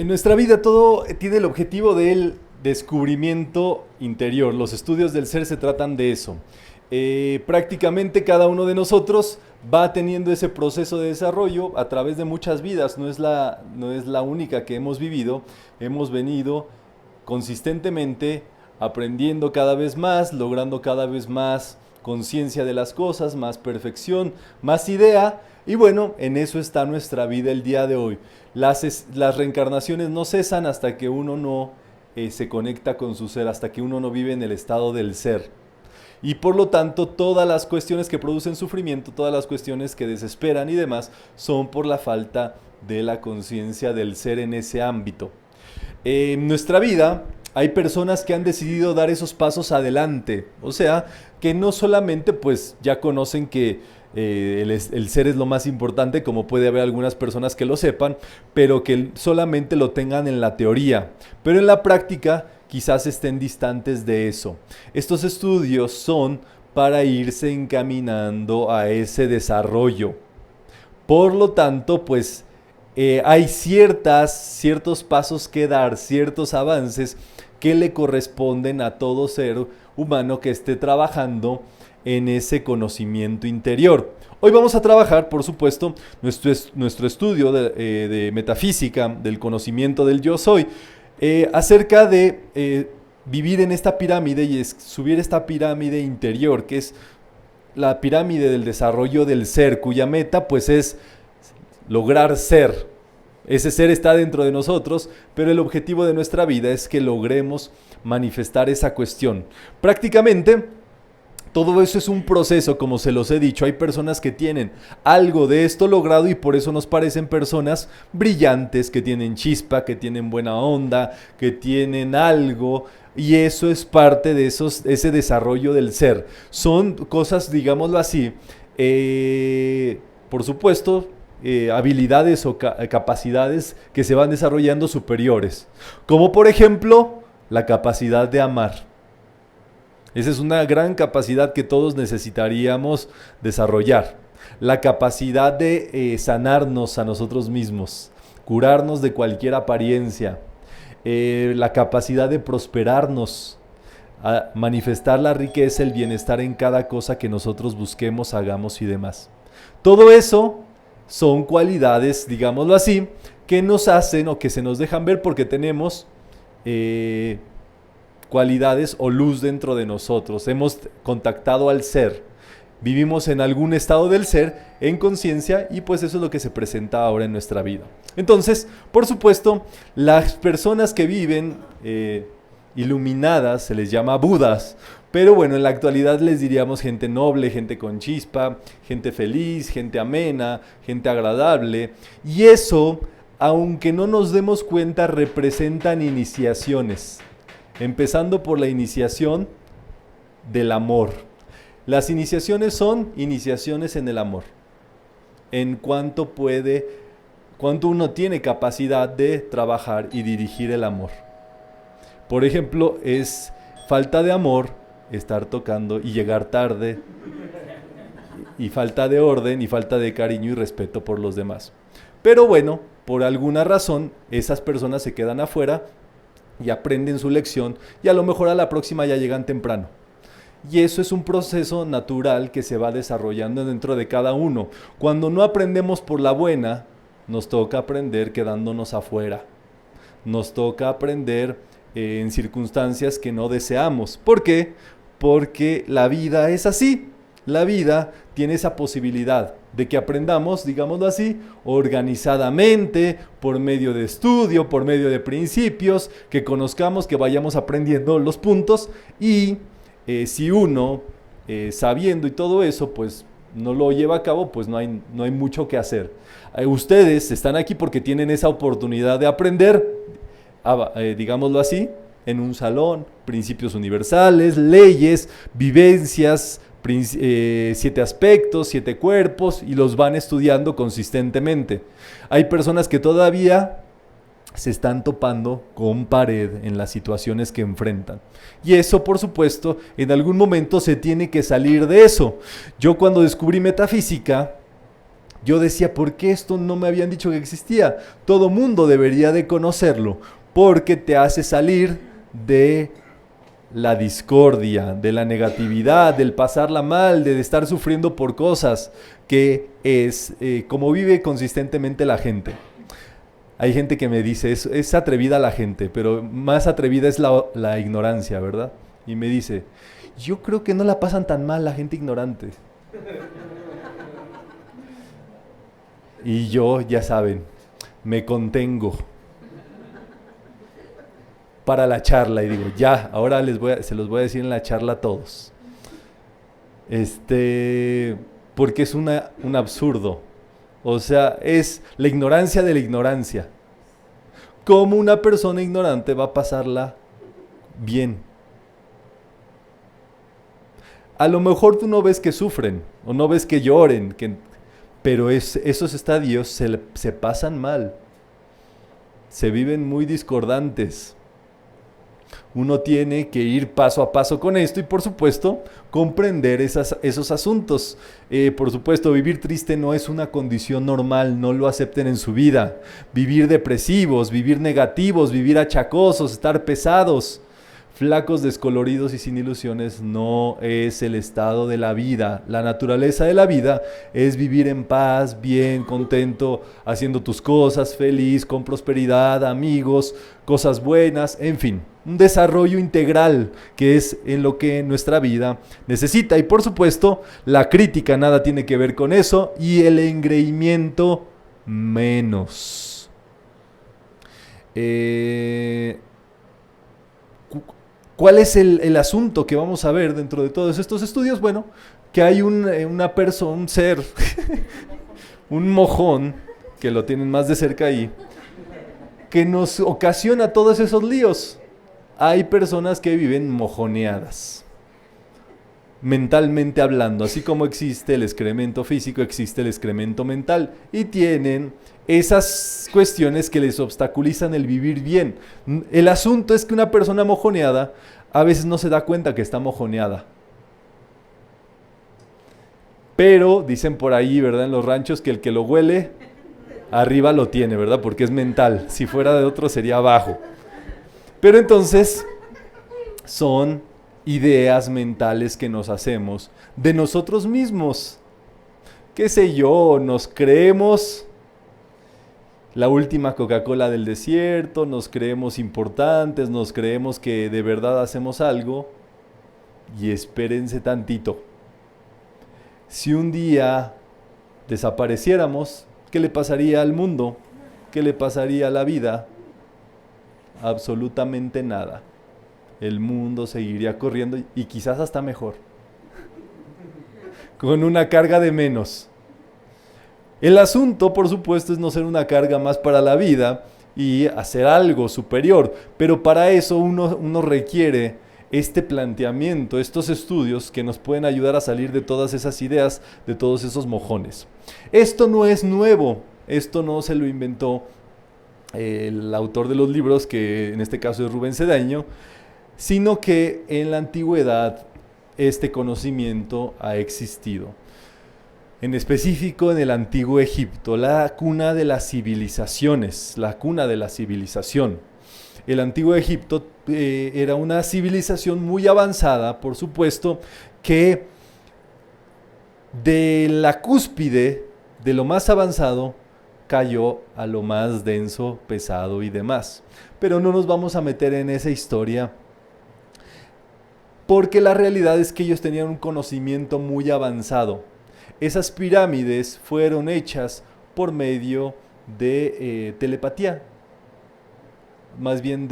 En nuestra vida todo tiene el objetivo del descubrimiento interior. Los estudios del ser se tratan de eso. Prácticamente cada uno de nosotros va teniendo ese proceso de desarrollo a través de muchas vidas. No es la única que hemos vivido. Hemos venido consistentemente aprendiendo cada vez más, logrando cada vez más conciencia de las cosas, más perfección, más idea. Y bueno, en eso está nuestra vida el día de hoy. Las reencarnaciones no cesan hasta que uno no se conecta con su ser, hasta que uno no vive en el estado del ser. Y por lo tanto, todas las cuestiones que producen sufrimiento, todas las cuestiones que desesperan y demás, son por la falta de la conciencia del ser en ese ámbito. En nuestra vida hay personas que han decidido dar esos pasos adelante, o sea, que no solamente pues ya conocen que el ser es lo más importante, como puede haber algunas personas que lo sepan, pero que solamente lo tengan en la teoría, pero en la práctica quizás estén distantes de eso. Estos estudios son para irse encaminando a ese desarrollo. Por lo tanto, pues hay ciertos pasos que dar, ciertos avances que le corresponden a todo ser humano que esté trabajando en ese conocimiento interior. Hoy vamos a trabajar, por supuesto, nuestro estudio de metafísica, del conocimiento del yo soy, acerca de vivir en esta pirámide y subir esta pirámide interior, que es la pirámide del desarrollo del ser, cuya meta pues es lograr ser. Ese ser está dentro de nosotros, pero el objetivo de nuestra vida es que logremos manifestar esa cuestión. Prácticamente, todo eso es un proceso, como se los he dicho. Hay personas que tienen algo de esto logrado y por eso nos parecen personas brillantes, que tienen chispa, que tienen buena onda, que tienen algo. Y eso es parte de ese desarrollo del ser. Son cosas, digámoslo así, por supuesto, habilidades o capacidades que se van desarrollando superiores. Como por ejemplo, la capacidad de amar. Esa es una gran capacidad que todos necesitaríamos desarrollar. La capacidad de sanarnos a nosotros mismos, curarnos de cualquier apariencia. La capacidad de prosperarnos, a manifestar la riqueza, el bienestar en cada cosa que nosotros busquemos, hagamos y demás. Todo eso son cualidades, digámoslo así, que nos hacen o que se nos dejan ver porque tenemos cualidades o luz dentro de nosotros. Hemos contactado al ser. Vivimos en algún estado del ser, en conciencia, y pues eso es lo que se presenta ahora en nuestra vida. Entonces, por supuesto, las personas que viven iluminadas se les llama budas, pero bueno, en la actualidad les diríamos gente noble, gente con chispa, gente feliz, gente amena, gente agradable, y eso, aunque no nos demos cuenta, representan iniciaciones. Empezando por la iniciación del amor. Las iniciaciones son iniciaciones en el amor. En cuanto uno tiene capacidad de trabajar y dirigir el amor. Por ejemplo, es falta de amor estar tocando y llegar tarde, y falta de orden y falta de cariño y respeto por los demás. Pero bueno, por alguna razón, esas personas se quedan afuera y aprenden su lección y a lo mejor a la próxima ya llegan temprano. Y eso es un proceso natural que se va desarrollando dentro de cada uno. Cuando no aprendemos por la buena, nos toca aprender quedándonos afuera. Nos toca aprender en circunstancias que no deseamos. ¿Por qué? Porque la vida es así. La vida tiene esa posibilidad de que aprendamos, digámoslo así, organizadamente, por medio de estudio, por medio de principios, que conozcamos, que vayamos aprendiendo los puntos y si uno, sabiendo y todo eso, pues no lo lleva a cabo, pues no hay mucho que hacer. Ustedes están aquí porque tienen esa oportunidad de aprender, digámoslo así, en un salón, principios universales, leyes, vivencias, 7 aspectos, 7 cuerpos, y los van estudiando consistentemente. Hay personas que todavía se están topando con pared en las situaciones que enfrentan. Y eso, por supuesto, en algún momento se tiene que salir de eso. Yo cuando descubrí metafísica, Yo decía, ¿por qué esto no me habían dicho que existía? Todo mundo debería de conocerlo, porque te hace salir de la discordia, de la negatividad, del pasarla mal, de estar sufriendo por cosas, que es como vive consistentemente la gente. Hay gente que me dice, es atrevida la gente, pero más atrevida es la ignorancia, ¿verdad? Y me dice, yo creo que no la pasan tan mal la gente ignorante. Y yo, ya saben, me contengo para la charla y digo, ya, ahora se los voy a decir en la charla a todos. Porque es un absurdo. O sea, es la ignorancia de la ignorancia. ¿Cómo una persona ignorante va a pasarla bien? A lo mejor tú no ves que sufren, o no ves que lloren, pero esos estadios se pasan mal. Se viven muy discordantes. Uno tiene que ir paso a paso con esto y, por supuesto, comprender esos asuntos. Por supuesto, vivir triste no es una condición normal, no lo acepten en su vida. Vivir depresivos, vivir negativos, vivir achacosos, estar pesados, flacos, descoloridos y sin ilusiones no es el estado de la vida. La naturaleza de la vida es vivir en paz, bien, contento, haciendo tus cosas, feliz, con prosperidad, amigos, cosas buenas, en fin. Un desarrollo integral que es en lo que nuestra vida necesita. Y por supuesto, la crítica nada tiene que ver con eso y el engreimiento menos. ¿Cuál es el asunto que vamos a ver dentro de todos estos estudios? Bueno, que hay una persona, un ser, un mojón, que lo tienen más de cerca ahí, que nos ocasiona todos esos líos. Hay personas que viven mojoneadas, mentalmente hablando, así como existe el excremento físico, existe el excremento mental, y tienen esas cuestiones que les obstaculizan el vivir bien. El asunto es que una persona mojoneada a veces no se da cuenta que está mojoneada. Pero dicen por ahí, ¿verdad? En los ranchos que el que lo huele, arriba lo tiene, ¿verdad? Porque es mental. Si fuera de otro sería abajo. Pero entonces son ideas mentales que nos hacemos de nosotros mismos. ¿Qué sé yo? Nos creemos la última Coca-Cola del desierto, nos creemos importantes, nos creemos que de verdad hacemos algo. Y espérense tantito. Si un día desapareciéramos, ¿qué le pasaría al mundo? ¿Qué le pasaría a la vida? Absolutamente nada. El mundo seguiría corriendo y quizás hasta mejor. Con una carga de menos. El asunto, por supuesto, es no ser una carga más para la vida y hacer algo superior. Pero para eso uno requiere este planteamiento, estos estudios que nos pueden ayudar a salir de todas esas ideas, de todos esos mojones. Esto no es nuevo. Esto no se lo inventó el autor de los libros, que en este caso es Rubén Cedeño, sino que en la antigüedad este conocimiento ha existido. En específico en el antiguo Egipto, la cuna de las civilizaciones, la cuna de la civilización. El antiguo Egipto era una civilización muy avanzada, por supuesto, que de la cúspide, de lo más avanzado, cayó a lo más denso, pesado y demás. Pero no nos vamos a meter en esa historia, porque la realidad es que ellos tenían un conocimiento muy avanzado. Esas pirámides fueron hechas por medio de telepatía, más bien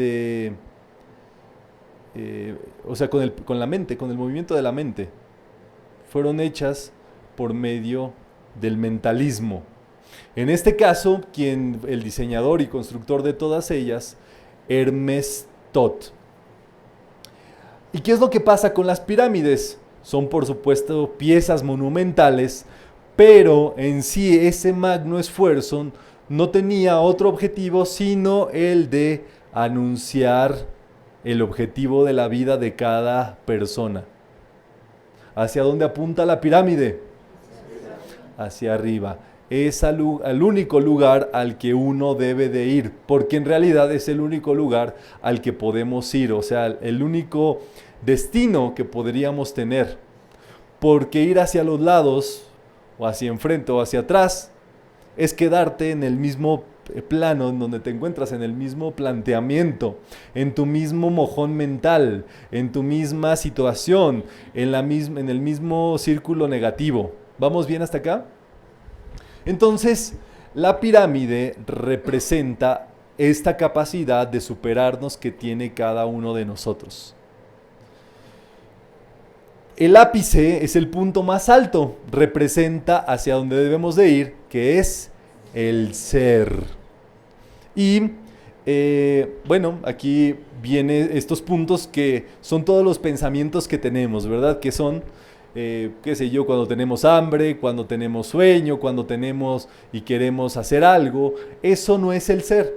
o sea, con la mente, con el movimiento de la mente. Fueron hechas por medio del mentalismo. En este caso, el diseñador y constructor de todas ellas, Hermes Tot. ¿Y qué es lo que pasa con las pirámides? Son, por supuesto, piezas monumentales, pero en sí ese magno esfuerzo no tenía otro objetivo sino el de anunciar el objetivo de la vida de cada persona. ¿Hacia dónde apunta la pirámide? Hacia arriba. es al único lugar al que uno debe de ir, porque en realidad es el único lugar al que podemos ir, o sea, el único destino que podríamos tener, porque ir hacia los lados, o hacia enfrente o hacia atrás, es quedarte en el mismo plano en donde te encuentras, en el mismo planteamiento, en tu mismo mojón mental, en tu misma situación, en el mismo círculo negativo. ¿Vamos bien hasta acá? Entonces, la pirámide representa esta capacidad de superarnos que tiene cada uno de nosotros. El ápice es el punto más alto, representa hacia donde debemos de ir, que es el ser. Y bueno, aquí vienen estos puntos que son todos los pensamientos que tenemos, ¿verdad? Que son, qué sé yo, cuando tenemos hambre, cuando tenemos sueño, cuando tenemos y queremos hacer algo. Eso no es el ser.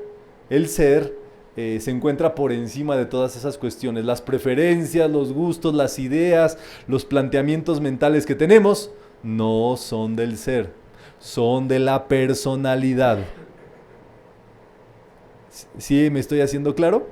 El ser se encuentra por encima de todas esas cuestiones. Las preferencias, los gustos, las ideas, los planteamientos mentales que tenemos no son del ser, son de la personalidad. ¿Sí me estoy haciendo claro?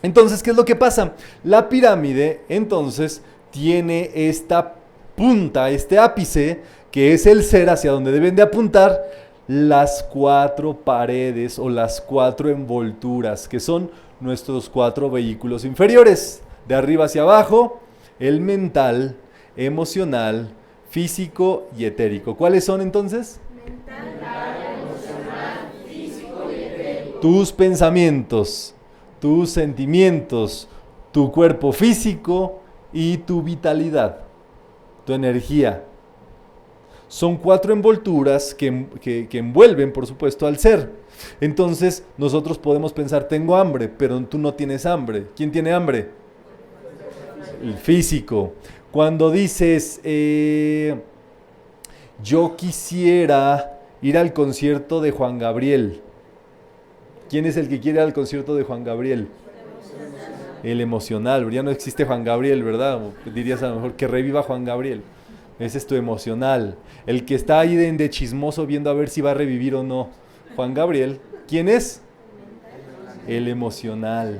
Entonces, ¿qué es lo que pasa? La pirámide, entonces, tiene esta punta, este ápice, que es el ser hacia donde deben de apuntar las 4 paredes o las 4 envolturas, que son nuestros 4 vehículos inferiores. De arriba hacia abajo, el mental, emocional, físico y etérico. ¿Cuáles son entonces? Mental, emocional, físico y etérico. Tus pensamientos, tus sentimientos, tu cuerpo físico y tu vitalidad, tu energía. Son 4 envolturas que envuelven, por supuesto, al ser. Entonces, nosotros podemos pensar, tengo hambre, pero tú no tienes hambre. ¿Quién tiene hambre? El físico. Cuando dices, yo quisiera ir al concierto de Juan Gabriel. ¿Quién es el que quiere ir al concierto de Juan Gabriel? El emocional. Ya no existe Juan Gabriel, ¿verdad? O dirías a lo mejor que reviva Juan Gabriel. Ese es tu emocional. El que está ahí de chismoso viendo a ver si va a revivir o no. Juan Gabriel. ¿Quién es? El emocional.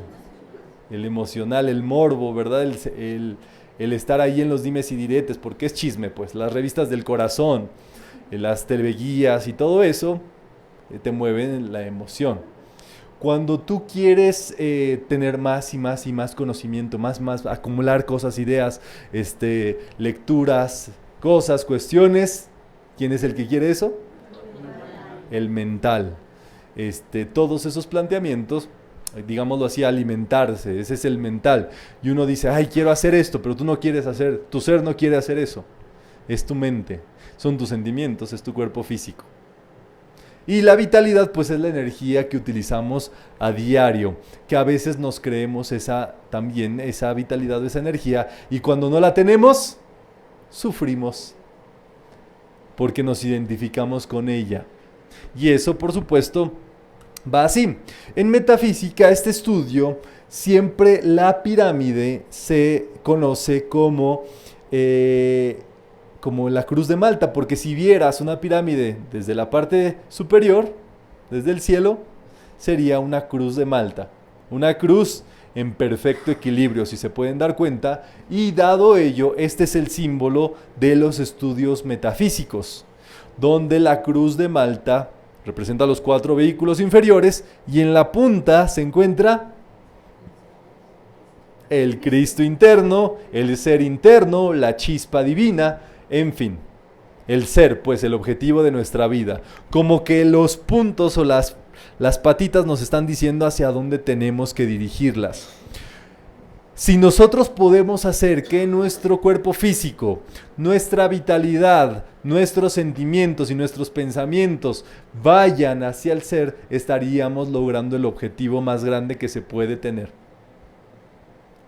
El emocional, el morbo, ¿verdad? El estar ahí en los dimes y diretes, porque es chisme, pues. Las revistas del corazón, las teleguías y todo eso te mueven la emoción. Cuando tú quieres tener más y más y más conocimiento, más, acumular cosas, ideas, lecturas, cosas, cuestiones, ¿quién es el que quiere eso? El mental. Todos esos planteamientos, digámoslo así, alimentarse, ese es el mental. Y uno dice, ay, quiero hacer esto, pero tú no quieres hacer, tu ser no quiere hacer eso. Es tu mente, son tus sentimientos, es tu cuerpo físico. Y la vitalidad, pues, es la energía que utilizamos a diario, que a veces nos creemos también esa vitalidad, esa energía, y cuando no la tenemos, sufrimos, porque nos identificamos con ella. Y eso, por supuesto, va así. En metafísica, este estudio, siempre la pirámide se conoce como la cruz de Malta, porque si vieras una pirámide desde la parte superior, desde el cielo, sería una cruz de Malta, una cruz en perfecto equilibrio, si se pueden dar cuenta, y dado ello, este es el símbolo de los estudios metafísicos, donde la cruz de Malta representa los 4 vehículos inferiores y en la punta se encuentra el Cristo interno, el ser interno, la chispa divina, en fin, el ser, pues el objetivo de nuestra vida. Como que los puntos o las patitas nos están diciendo hacia dónde tenemos que dirigirlas. Si nosotros podemos hacer que nuestro cuerpo físico, nuestra vitalidad, nuestros sentimientos y nuestros pensamientos vayan hacia el ser, estaríamos logrando el objetivo más grande que se puede tener.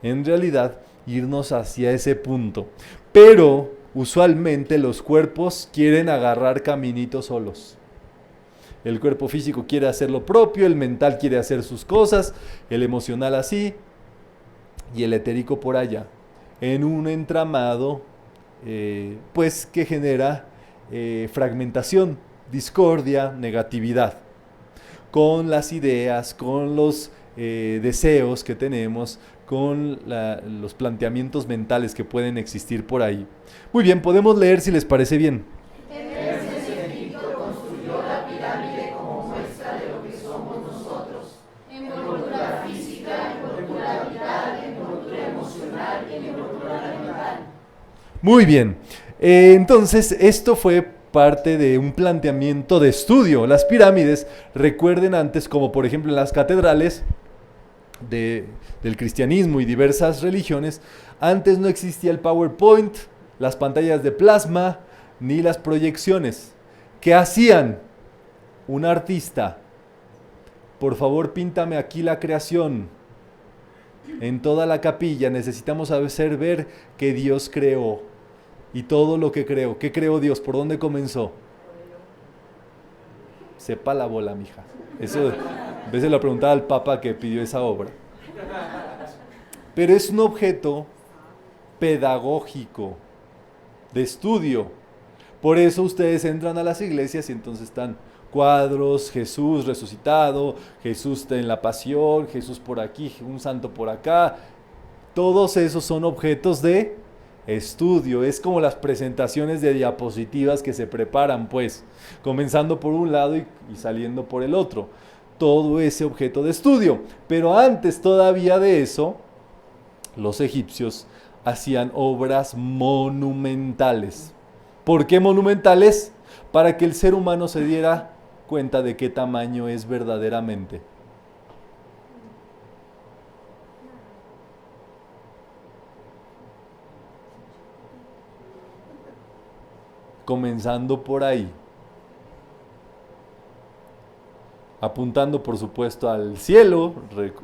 En realidad, irnos hacia ese punto. Pero usualmente los cuerpos quieren agarrar caminitos solos. El cuerpo físico quiere hacer lo propio, el mental quiere hacer sus cosas, el emocional así y el etérico por allá, en un entramado pues que genera fragmentación, discordia, negatividad, con las ideas, con los deseos que tenemos, con los planteamientos mentales que pueden existir por ahí. Muy bien, podemos leer si les parece bien. Egipto construyó la pirámide como muestra de lo que somos nosotros. Envoltura física, envoltura vital, envoltura emocional y envoltura mental. Muy bien, entonces esto fue parte de un planteamiento de estudio. Las pirámides, recuerden antes, como por ejemplo en las catedrales del cristianismo y diversas religiones, antes no existía el PowerPoint, las pantallas de plasma, ni las proyecciones. ¿Qué hacían? Un artista, por favor píntame aquí la creación. En toda la capilla necesitamos hacer ver que Dios creó. Y todo lo que creó. ¿Qué creó Dios? ¿Por dónde comenzó? Sepa la bola, mija. Eso a veces le preguntaba al Papa que pidió esa obra. Pero es un objeto pedagógico, de estudio. Por eso ustedes entran a las iglesias y entonces están cuadros, Jesús resucitado, Jesús en la pasión, Jesús por aquí, un santo por acá. Todos esos son objetos de estudio. Es como las presentaciones de diapositivas que se preparan, pues, comenzando por un lado y saliendo por el otro. Todo ese objeto de estudio. Pero antes todavía de eso, los egipcios hacían obras monumentales. ¿Por qué monumentales? Para que el ser humano se diera cuenta de qué tamaño es verdaderamente. Comenzando por ahí, apuntando por supuesto al cielo,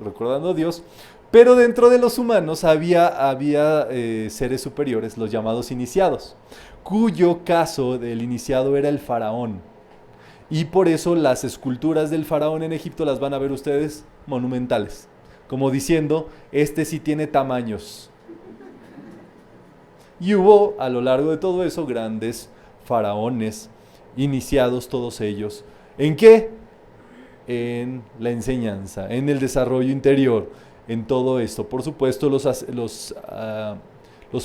recordando a Dios, pero dentro de los humanos había seres superiores, los llamados iniciados, cuyo caso del iniciado era el faraón, y por eso las esculturas del faraón en Egipto las van a ver ustedes monumentales, como diciendo, este sí tiene tamaños. Y hubo a lo largo de todo eso grandes faraones, iniciados todos ellos. ¿En qué? En la enseñanza, en el desarrollo interior, en todo esto. Por supuesto, los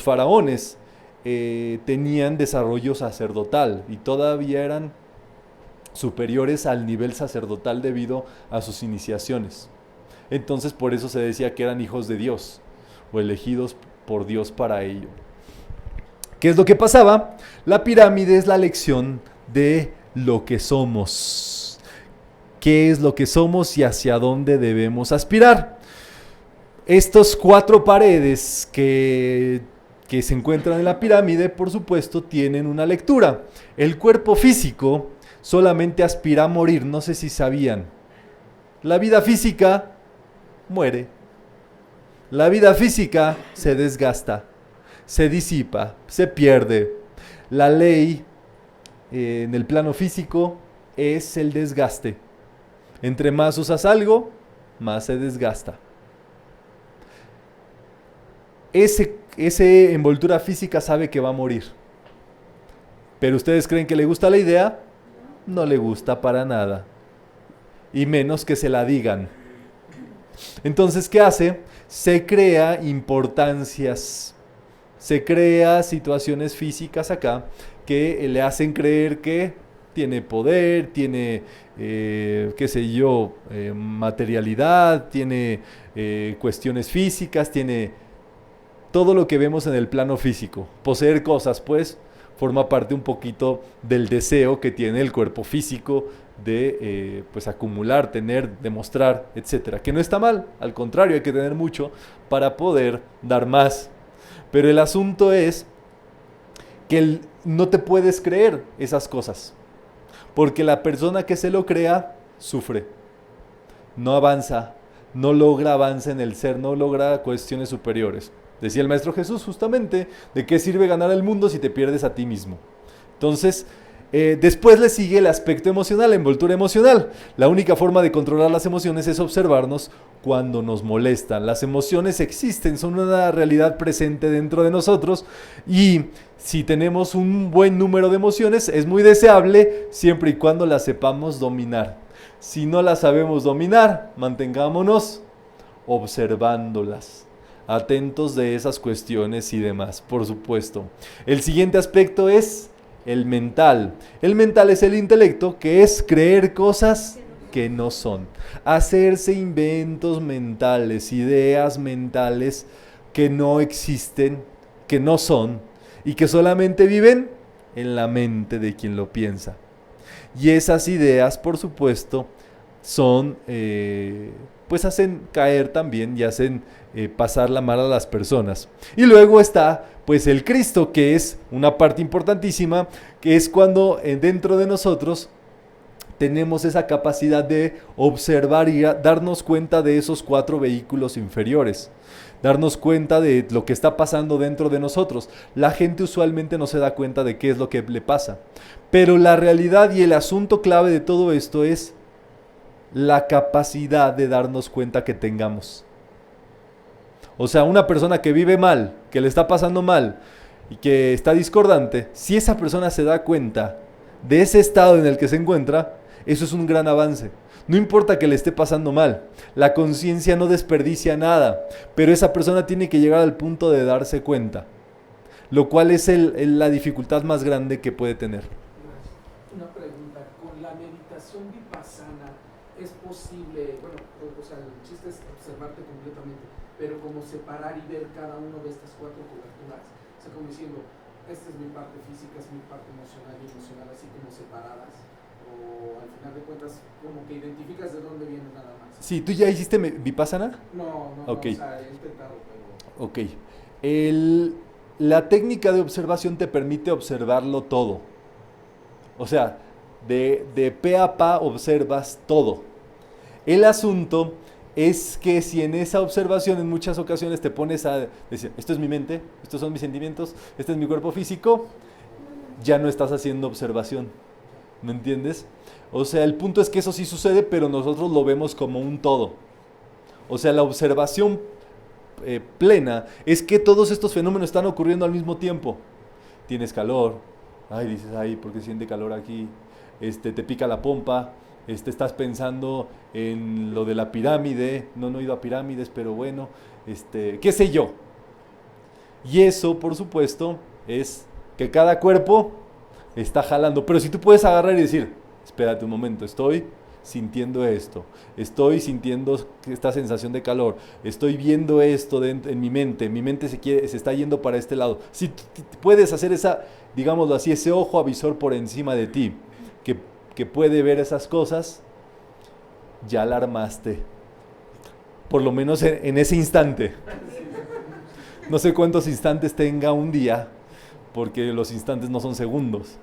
faraones tenían desarrollo sacerdotal y todavía eran superiores al nivel sacerdotal debido a sus iniciaciones. Entonces, por eso se decía que eran hijos de Dios o elegidos por Dios para ello. ¿Qué es lo que pasaba? La pirámide es la lección de lo que somos. ¿Qué es lo que somos y hacia dónde debemos aspirar? Estos 4 paredes que se encuentran en la pirámide, por supuesto, tienen una lectura. El cuerpo físico solamente aspira a morir, no sé si sabían. La vida física muere. La vida física se desgasta, se disipa, se pierde. La ley en el plano físico es el desgaste. Entre más usas algo, más se desgasta. Ese envoltura física sabe que va a morir. ¿Pero ustedes creen que le gusta la idea? No le gusta para nada. Y menos que se la digan. Entonces, ¿qué hace? Se crea importancias. Se crea situaciones físicas acá que le hacen creer que tiene poder, tiene, materialidad, tiene cuestiones físicas, tiene todo lo que vemos en el plano físico. Poseer cosas, pues, forma parte un poquito del deseo que tiene el cuerpo físico de acumular, tener, demostrar, etcétera. Que no está mal, al contrario, hay que tener mucho para poder dar más. Pero el asunto es que no te puedes creer esas cosas, porque la persona que se lo crea sufre, no avanza, no logra avance en el ser, no logra cuestiones superiores. Decía el Maestro Jesús justamente, ¿de qué sirve ganar el mundo si te pierdes a ti mismo? Entonces, Después le sigue el aspecto emocional, la envoltura emocional. La única forma de controlar las emociones es observarnos cuando nos molestan. Las emociones existen, son una realidad presente dentro de nosotros y si tenemos un buen número de emociones es muy deseable siempre y cuando las sepamos dominar. Si no las sabemos dominar, mantengámonos observándolas, atentos de esas cuestiones y demás, por supuesto. El siguiente aspecto es el mental. El mental es el intelecto, que es creer cosas que no son. Hacerse inventos mentales, ideas mentales que no existen, que no son, y que solamente viven en la mente de quien lo piensa. Y esas ideas, por supuesto, son, pues hacen caer también y hacen pasar la mal a las personas. Y luego está pues el Cristo, que es una parte importantísima, que es cuando dentro de nosotros tenemos esa capacidad de observar y darnos cuenta de esos 4 vehículos inferiores, darnos cuenta de lo que está pasando dentro de nosotros. La gente usualmente no se da cuenta de qué es lo que le pasa, pero la realidad y el asunto clave de todo esto es la capacidad de darnos cuenta que tengamos. O sea, una persona que vive mal, que le está pasando mal y que está discordante, si esa persona se da cuenta de ese estado en el que se encuentra, eso es un gran avance. No importa que le esté pasando mal, la conciencia no desperdicia nada, pero esa persona tiene que llegar al punto de darse cuenta, lo cual es la dificultad más grande que puede tener. Una pregunta, con la meditación vipassana es posible, bueno, o sea, el chiste es observarte completamente, pero como separar y ver cada uno de estas 4 coberturas, o sea, como diciendo, esta es mi parte física, es mi parte emocional y emocional, así como separadas, o al final de cuentas, como que identificas de dónde viene nada más. Sí, ¿tú ya hiciste vipassana? No, Okay. O sea, he intentado, pero... Ok. La técnica de observación te permite observarlo todo. O sea, de pe a pa observas todo. El asunto es que si en esa observación en muchas ocasiones te pones a decir, esto es mi mente, estos son mis sentimientos, este es mi cuerpo físico, ya no estás haciendo observación. ¿Me entiendes? O sea, el punto es que eso sí sucede, pero nosotros lo vemos como un todo. O sea, la observación plena es que todos estos fenómenos están ocurriendo al mismo tiempo. Tienes calor, ay, dices, ay, ¿por qué siente calor aquí? Te pica la pompa, estás pensando en lo de la pirámide, no he ido a pirámides, pero bueno, qué sé yo. Y eso, por supuesto, es que cada cuerpo está jalando. Pero si tú puedes agarrar y decir, espérate un momento, estoy sintiendo esto, estoy sintiendo esta sensación de calor, estoy viendo esto en mi mente se está yendo para este lado. Si puedes hacer esa, digámoslo así, ese ojo avisor por encima de ti, que puede ver esas cosas, ya la armaste. Por lo menos en ese instante. No sé cuántos instantes tenga un día, porque los instantes no son segundos.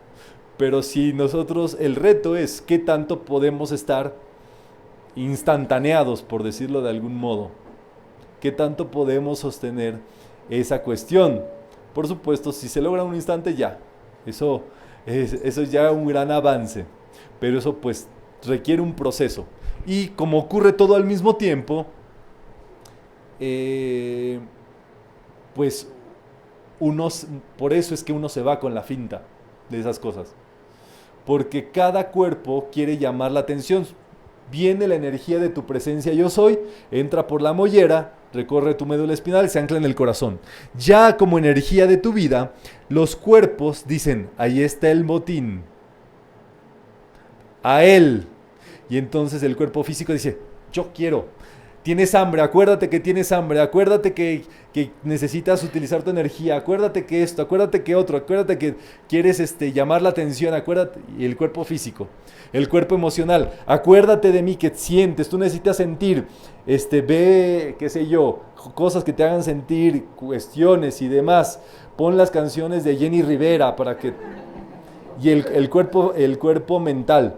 Pero si nosotros, el reto es qué tanto podemos estar instantaneados, por decirlo de algún modo. Qué tanto podemos sostener esa cuestión. Por supuesto, si se logra un instante, ya. Eso es ya un gran avance. Pero eso pues requiere un proceso. Y como ocurre todo al mismo tiempo, pues por eso es que uno se va con la finta de esas cosas. Porque cada cuerpo quiere llamar la atención. Viene la energía de tu presencia yo soy, entra por la mollera, recorre tu médula espinal y se ancla en el corazón. Ya como energía de tu vida, los cuerpos dicen, ahí está el botín. A él. Y entonces el cuerpo físico dice, yo quiero. Tienes hambre, acuérdate que tienes hambre, acuérdate que necesitas utilizar tu energía, acuérdate que esto, acuérdate que otro, acuérdate que quieres llamar la atención, acuérdate. Y el cuerpo físico, el cuerpo emocional, acuérdate de mí, que sientes, tú necesitas sentir, ve, qué sé yo, cosas que te hagan sentir, cuestiones y demás. Pon las canciones de Jenny Rivera para que... Y el cuerpo mental,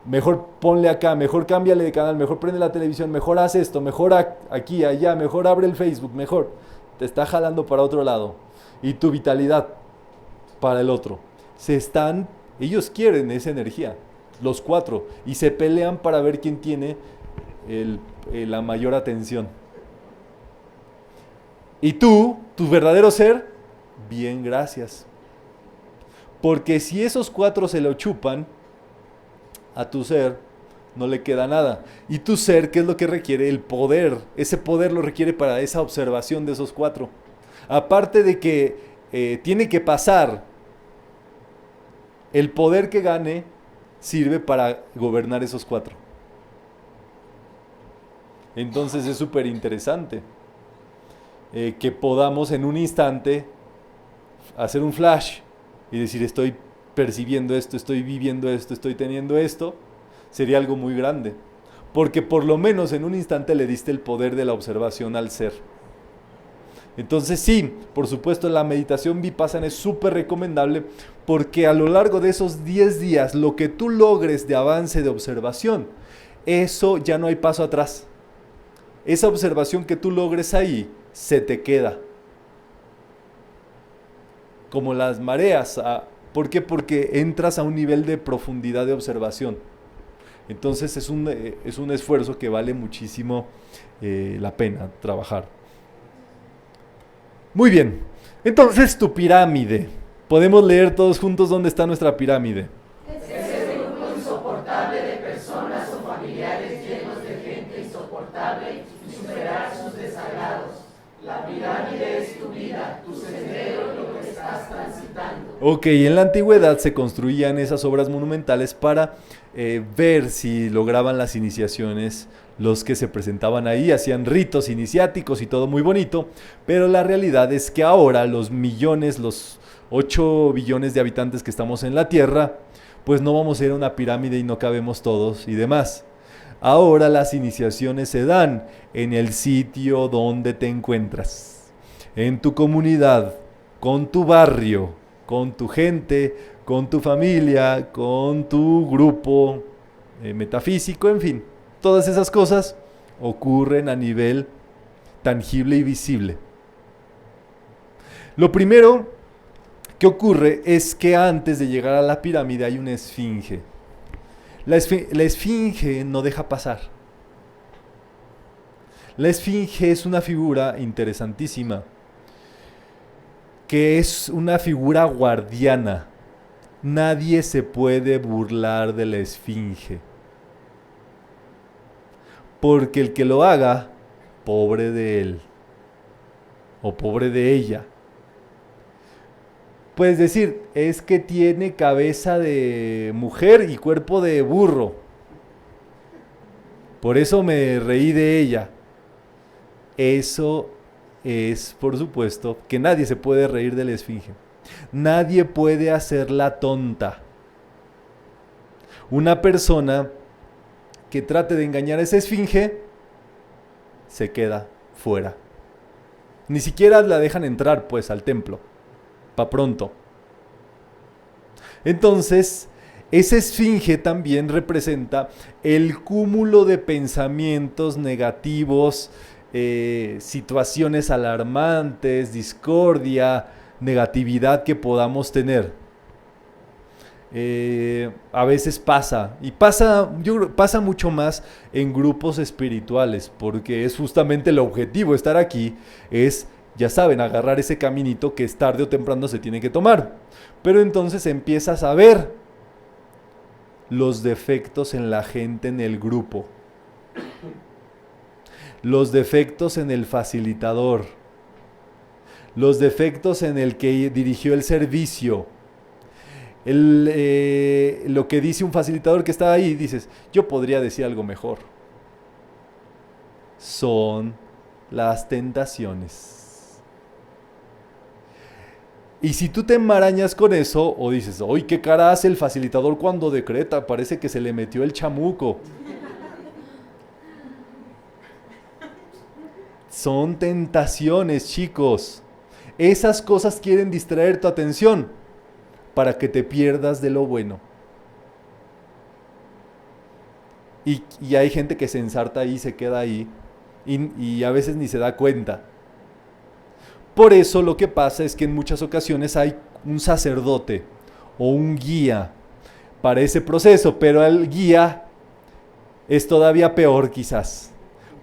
mejor ponle acá, mejor cámbiale de canal, mejor prende la televisión, mejor haz esto, mejor aquí, allá, mejor abre el Facebook, mejor. Te está jalando para otro lado. Y tu vitalidad para el otro. Se están Ellos quieren esa energía, los 4, y se pelean para ver quién tiene la mayor atención. Y tú, tu verdadero ser, bien, gracias. Porque si esos 4 se lo chupan, a tu ser no le queda nada. Y tu ser, ¿qué es lo que requiere? El poder. Ese poder lo requiere para esa observación de esos 4. Aparte de que tiene que pasar, el poder que gane sirve para gobernar esos 4. Entonces es súper interesante que podamos en un instante hacer un flash y decir, estoy percibiendo esto, estoy viviendo esto, estoy teniendo esto. Sería algo muy grande, porque por lo menos en un instante le diste el poder de la observación al ser. Entonces sí, por supuesto la meditación Vipassana es súper recomendable, porque a lo largo de esos 10 días, lo que tú logres de avance de observación, eso ya no hay paso atrás. Esa observación que tú logres ahí, se te queda. Como las mareas. ¿Por qué? Porque entras a un nivel de profundidad de observación. Entonces es un esfuerzo que vale muchísimo la pena trabajar. Muy bien, entonces tu pirámide. Podemos leer todos juntos dónde está nuestra pirámide. Ese grupo insoportable de personas o familiares llenos de gente insoportable y superar sus desagrados. La pirámide es tu vida, tu sendero y lo que estás transitando. Ok, en la antigüedad se construían esas obras monumentales para ver si lograban las iniciaciones los que se presentaban ahí, hacían ritos iniciáticos y todo muy bonito, pero la realidad es que ahora los 8 billones de habitantes que estamos en la Tierra, pues no vamos a ir a una pirámide y no cabemos todos y demás. Ahora las iniciaciones se dan en el sitio donde te encuentras, en tu comunidad, con tu barrio, con tu gente, con tu familia, con tu grupo metafísico, en fin. Todas esas cosas ocurren a nivel tangible y visible. Lo primero que ocurre es que antes de llegar a la pirámide hay una esfinge. La esfinge no deja pasar. La esfinge es una figura interesantísima, que es una figura guardiana. Nadie se puede burlar de la esfinge. Porque el que lo haga, pobre de él o pobre de ella. Puedes decir, es que tiene cabeza de mujer y cuerpo de burro. Por eso me reí de ella. Eso es, por supuesto, que nadie se puede reír de la esfinge. Nadie puede hacerla tonta. Una persona que trate de engañar a esa esfinge se queda fuera. Ni siquiera la dejan entrar, pues, al templo. Pa' pronto. Entonces, esa esfinge también representa el cúmulo de pensamientos negativos, situaciones alarmantes, discordia, negatividad que podamos tener. A veces pasa, y pasa mucho más en grupos espirituales, porque es justamente el objetivo de estar aquí, es, ya saben, agarrar ese caminito que es tarde o temprano se tiene que tomar. Pero entonces empiezas a ver los defectos en la gente en el grupo, los defectos en el facilitador, los defectos en el que dirigió el servicio. Lo que dice un facilitador que está ahí, dices, yo podría decir algo mejor. Son las tentaciones. Y si tú te enmarañas con eso, o dices, ¡ay, qué cara hace el facilitador cuando decreta! Parece que se le metió el chamuco. Son tentaciones, chicos. Esas cosas quieren distraer tu atención para que te pierdas de lo bueno. Y hay gente que se ensarta ahí, se queda ahí, y a veces ni se da cuenta. Por eso lo que pasa es que en muchas ocasiones hay un sacerdote o un guía para ese proceso, pero el guía es todavía peor quizás,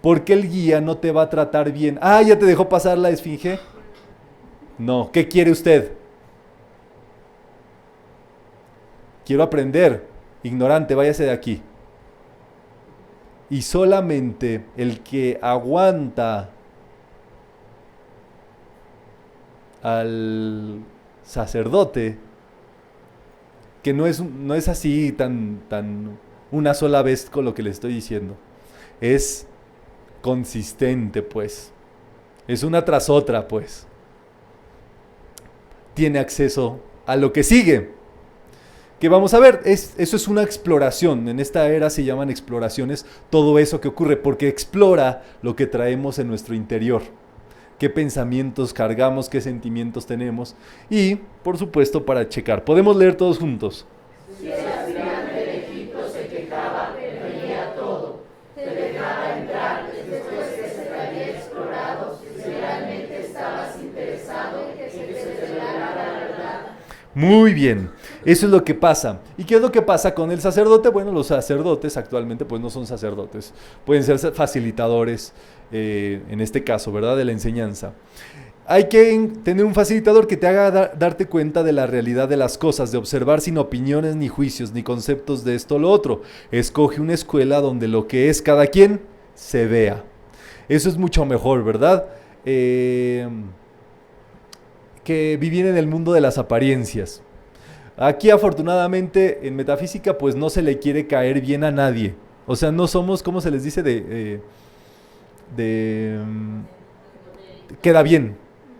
porque el guía no te va a tratar bien. Ah, ¿ya te dejó pasar la esfinge? No, ¿qué quiere usted? Quiero aprender. Ignorante, váyase de aquí. Y solamente el que aguanta al sacerdote, que no es así tan una sola vez con lo que le estoy diciendo, es consistente, pues, es una tras otra, pues, tiene acceso a lo que sigue, que vamos a ver, eso es una exploración. En esta era se llaman exploraciones todo eso que ocurre, porque explora lo que traemos en nuestro interior, qué pensamientos cargamos, qué sentimientos tenemos, y por supuesto para checar. Podemos leer todos juntos. Si el aspirante de Egipto se quejaba, veía todo, te dejaba entrar después que se te había explorado, si realmente estabas interesado en que se te revelara la verdad. Muy bien, eso es lo que pasa. ¿Y qué es lo que pasa con el sacerdote? Bueno, los sacerdotes actualmente pues no son sacerdotes, pueden ser facilitadores, en este caso, ¿verdad?, de la enseñanza. Hay que tener un facilitador que te haga darte cuenta de la realidad de las cosas, de observar sin opiniones, ni juicios, ni conceptos de esto o lo otro. Escoge una escuela donde lo que es cada quien se vea. Eso es mucho mejor, ¿verdad? Que vivir en el mundo de las apariencias. Aquí afortunadamente en metafísica pues no se le quiere caer bien a nadie. O sea, no somos, ¿cómo se les dice? Queda bien.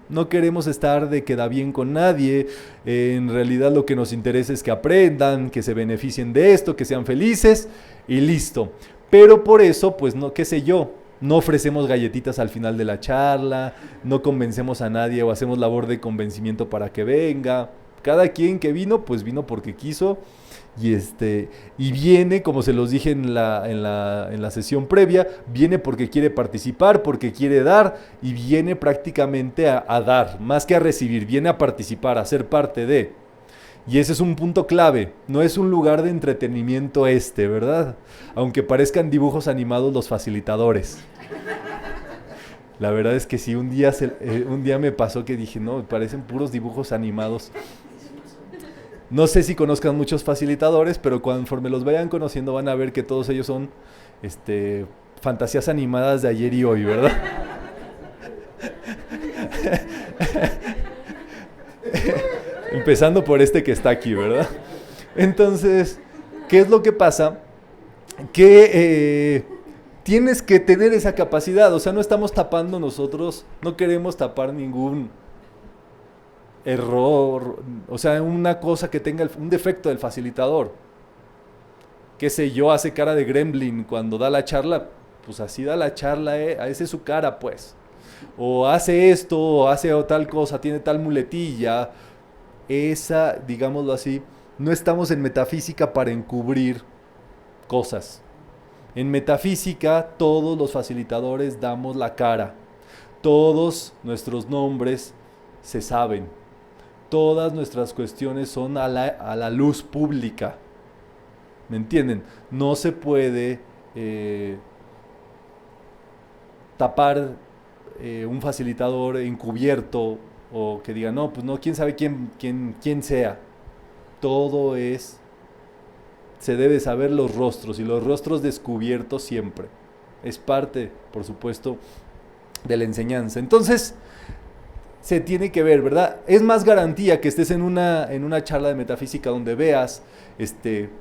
No queremos estar de queda bien con nadie. En realidad lo que nos interesa es que aprendan, que se beneficien de esto, que sean felices y listo. Pero por eso, pues no, qué sé yo, no ofrecemos galletitas al final de la charla, no convencemos a nadie o hacemos labor de convencimiento para que venga. Cada quien que vino, pues vino porque quiso. Y viene, como se los dije en la sesión previa, viene porque quiere participar, porque quiere dar, y viene prácticamente a dar, más que a recibir, viene a participar, a ser parte de. Y ese es un punto clave, no es un lugar de entretenimiento ¿verdad? Aunque parezcan dibujos animados los facilitadores. La verdad es que sí, un día me pasó que dije, no, parecen puros dibujos animados. No sé si conozcan muchos facilitadores, pero conforme los vayan conociendo van a ver que todos ellos son fantasías animadas de ayer y hoy, ¿verdad? Empezando por este que está aquí, ¿verdad? Entonces, ¿qué es lo que pasa? Que tienes que tener esa capacidad, o sea, no estamos tapando nosotros, no queremos tapar ningún error, o sea, una cosa que tenga un defecto del facilitador. Qué sé yo, hace cara de gremlin cuando da la charla, pues así da la charla, esa es su cara, pues. O hace esto, o hace tal cosa, tiene tal muletilla. Esa, digámoslo así, no estamos en metafísica para encubrir cosas. En metafísica, todos los facilitadores damos la cara. Todos nuestros nombres se saben. Todas nuestras cuestiones son a la luz pública. ¿Me entienden? No se puede tapar un facilitador encubierto o que diga, no, pues no, quién sabe quién sea. Todo se debe saber los rostros, y los rostros descubiertos siempre. Es parte, por supuesto, de la enseñanza. Entonces, se tiene que ver, ¿verdad? Es más garantía que estés en una charla de metafísica donde veas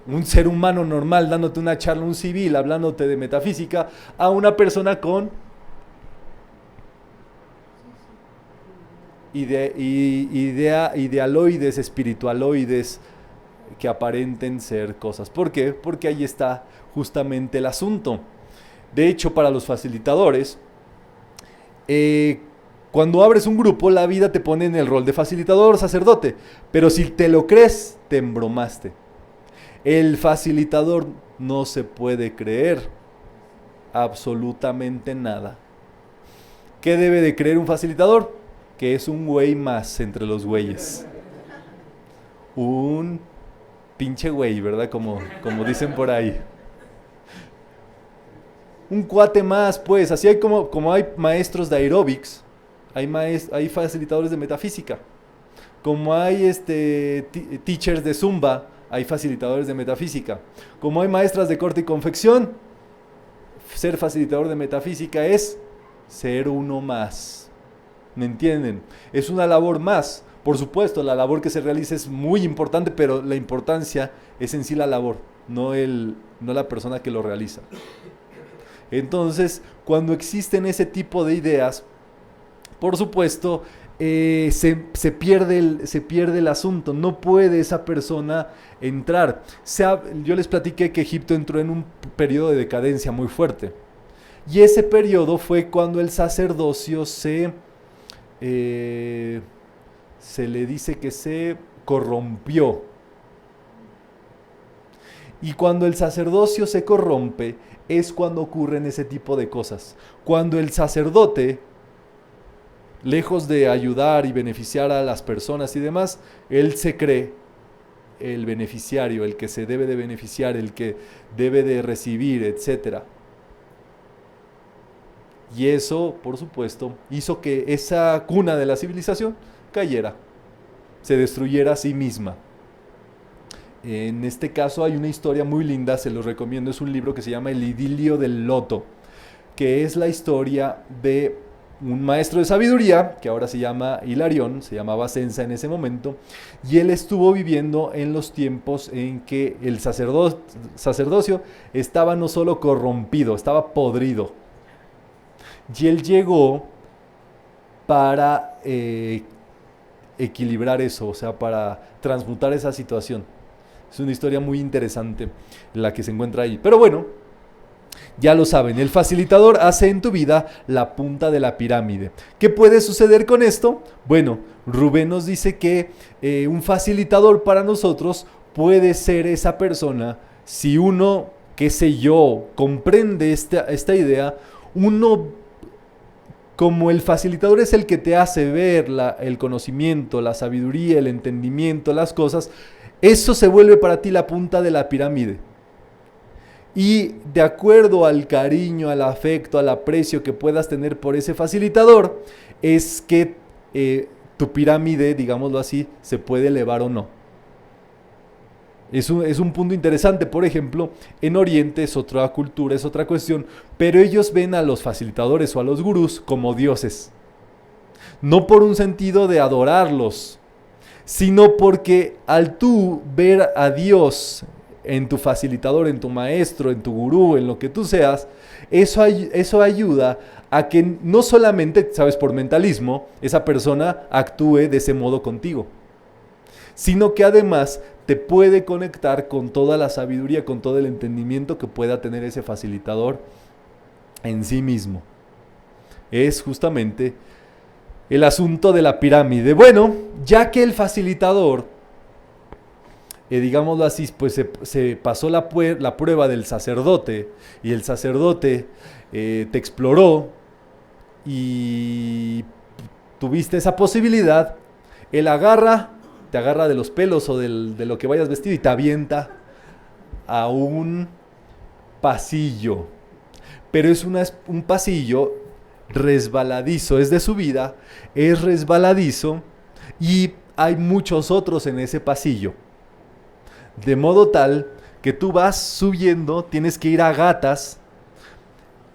un ser humano normal dándote una charla, un civil hablándote de metafísica, a una persona con idealoides, espiritualoides, que aparenten ser cosas. ¿Por qué? Porque ahí está justamente el asunto. De hecho, para los facilitadores, cuando abres un grupo, la vida te pone en el rol de facilitador, sacerdote. Pero si te lo crees, te embromaste. El facilitador no se puede creer absolutamente nada. ¿Qué debe de creer un facilitador? Que es un güey más entre los güeyes. Un pinche güey, ¿verdad? Como dicen por ahí. Un cuate más, pues, así hay como hay maestros de aeróbics, hay facilitadores de metafísica. Como hay teachers de Zumba, hay facilitadores de metafísica. Como hay maestras de corte y confección, ser facilitador de metafísica es ser uno más. ¿Me entienden? Es una labor más. Por supuesto, la labor que se realiza es muy importante, pero la importancia es en sí la labor, no la persona que lo realiza. Entonces, cuando existen ese tipo de ideas, por supuesto, se pierde el asunto. No puede esa persona entrar. Yo les platiqué que Egipto entró en un periodo de decadencia muy fuerte. Y ese periodo fue cuando el sacerdocio se le dice que se corrompió. Y cuando el sacerdocio se corrompe, es cuando ocurren ese tipo de cosas. Cuando el sacerdote, lejos de ayudar y beneficiar a las personas y demás, él se cree el beneficiario, el que se debe de beneficiar, el que debe de recibir, etc. Y eso, por supuesto, hizo que esa cuna de la civilización cayera, se destruyera a sí misma. En este caso hay una historia muy linda, se los recomiendo, es un libro que se llama El idilio del loto, que es la historia de un maestro de sabiduría, que ahora se llama Hilarión, se llamaba Censa en ese momento, y él estuvo viviendo en los tiempos en que el sacerdocio estaba no solo corrompido, estaba podrido. Y él llegó para equilibrar eso, o sea, para transmutar esa situación. Es una historia muy interesante la que se encuentra ahí. Pero bueno, ya lo saben, el facilitador hace en tu vida la punta de la pirámide. ¿Qué puede suceder con esto? Bueno, Rubén nos dice que un facilitador para nosotros puede ser esa persona, si uno, qué sé yo, comprende esta idea, uno, como el facilitador es el que te hace ver el conocimiento, la sabiduría, el entendimiento, las cosas, eso se vuelve para ti la punta de la pirámide. Y de acuerdo al cariño, al afecto, al aprecio que puedas tener por ese facilitador, es que tu pirámide, digámoslo así, se puede elevar o no. Es un punto interesante. Por ejemplo, en Oriente es otra cultura, es otra cuestión, pero ellos ven a los facilitadores o a los gurús como dioses. No por un sentido de adorarlos, sino porque al tú ver a Dios en tu facilitador, en tu maestro, en tu gurú, en lo que tú seas, eso ayuda a que no solamente, sabes, por mentalismo, esa persona actúe de ese modo contigo, sino que además te puede conectar con toda la sabiduría, con todo el entendimiento que pueda tener ese facilitador en sí mismo. Es justamente el asunto de la pirámide. Bueno, ya que el facilitador, digámoslo así, pues se pasó la prueba del sacerdote, y el sacerdote te exploró y tuviste esa posibilidad, él te agarra de los pelos o de lo que vayas vestido y te avienta a un pasillo. Pero es un pasillo resbaladizo, es de subida, es resbaladizo y hay muchos otros en ese pasillo. De modo tal que tú vas subiendo, tienes que ir a gatas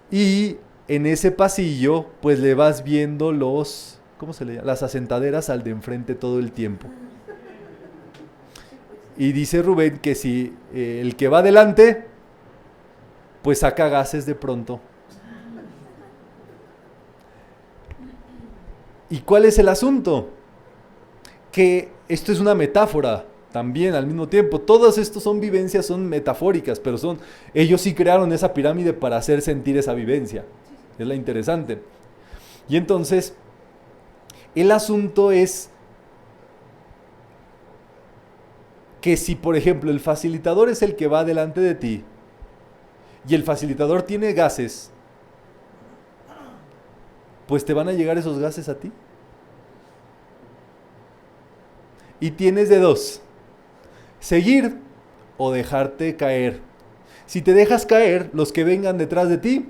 y en ese pasillo pues le vas viendo ¿cómo se le llama? Las asentaderas al de enfrente todo el tiempo. Y dice Rubén que si el que va adelante pues saca gases de pronto. ¿Y cuál es el asunto? Que esto es una metáfora también al mismo tiempo. Todas estas son vivencias, son metafóricas, pero ellos sí crearon esa pirámide para hacer sentir esa vivencia. Es la interesante. Y entonces, el asunto es que si, por ejemplo, el facilitador es el que va delante de ti y el facilitador tiene gases, pues te van a llegar esos gases a ti. Y tienes de dos: seguir o dejarte caer. Si te dejas caer, los que vengan detrás de ti,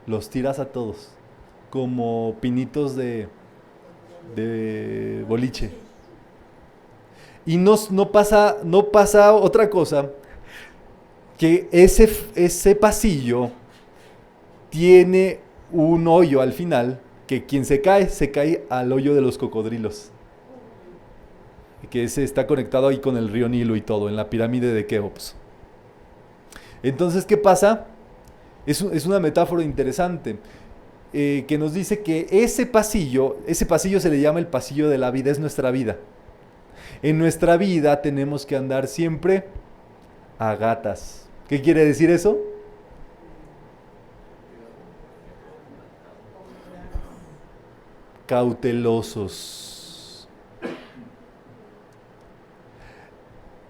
los tiras a todos, como pinitos de boliche. Y no pasa otra cosa, que ese pasillo tiene un hoyo al final, que quien se cae al hoyo de los cocodrilos, que ese está conectado ahí con el río Nilo y todo, en la pirámide de Keops. Entonces, ¿qué pasa? Es una metáfora interesante, que nos dice que ese pasillo se le llama el pasillo de la vida, es nuestra vida. En nuestra vida tenemos que andar siempre a gatas. ¿Qué quiere decir eso? Cautelosos.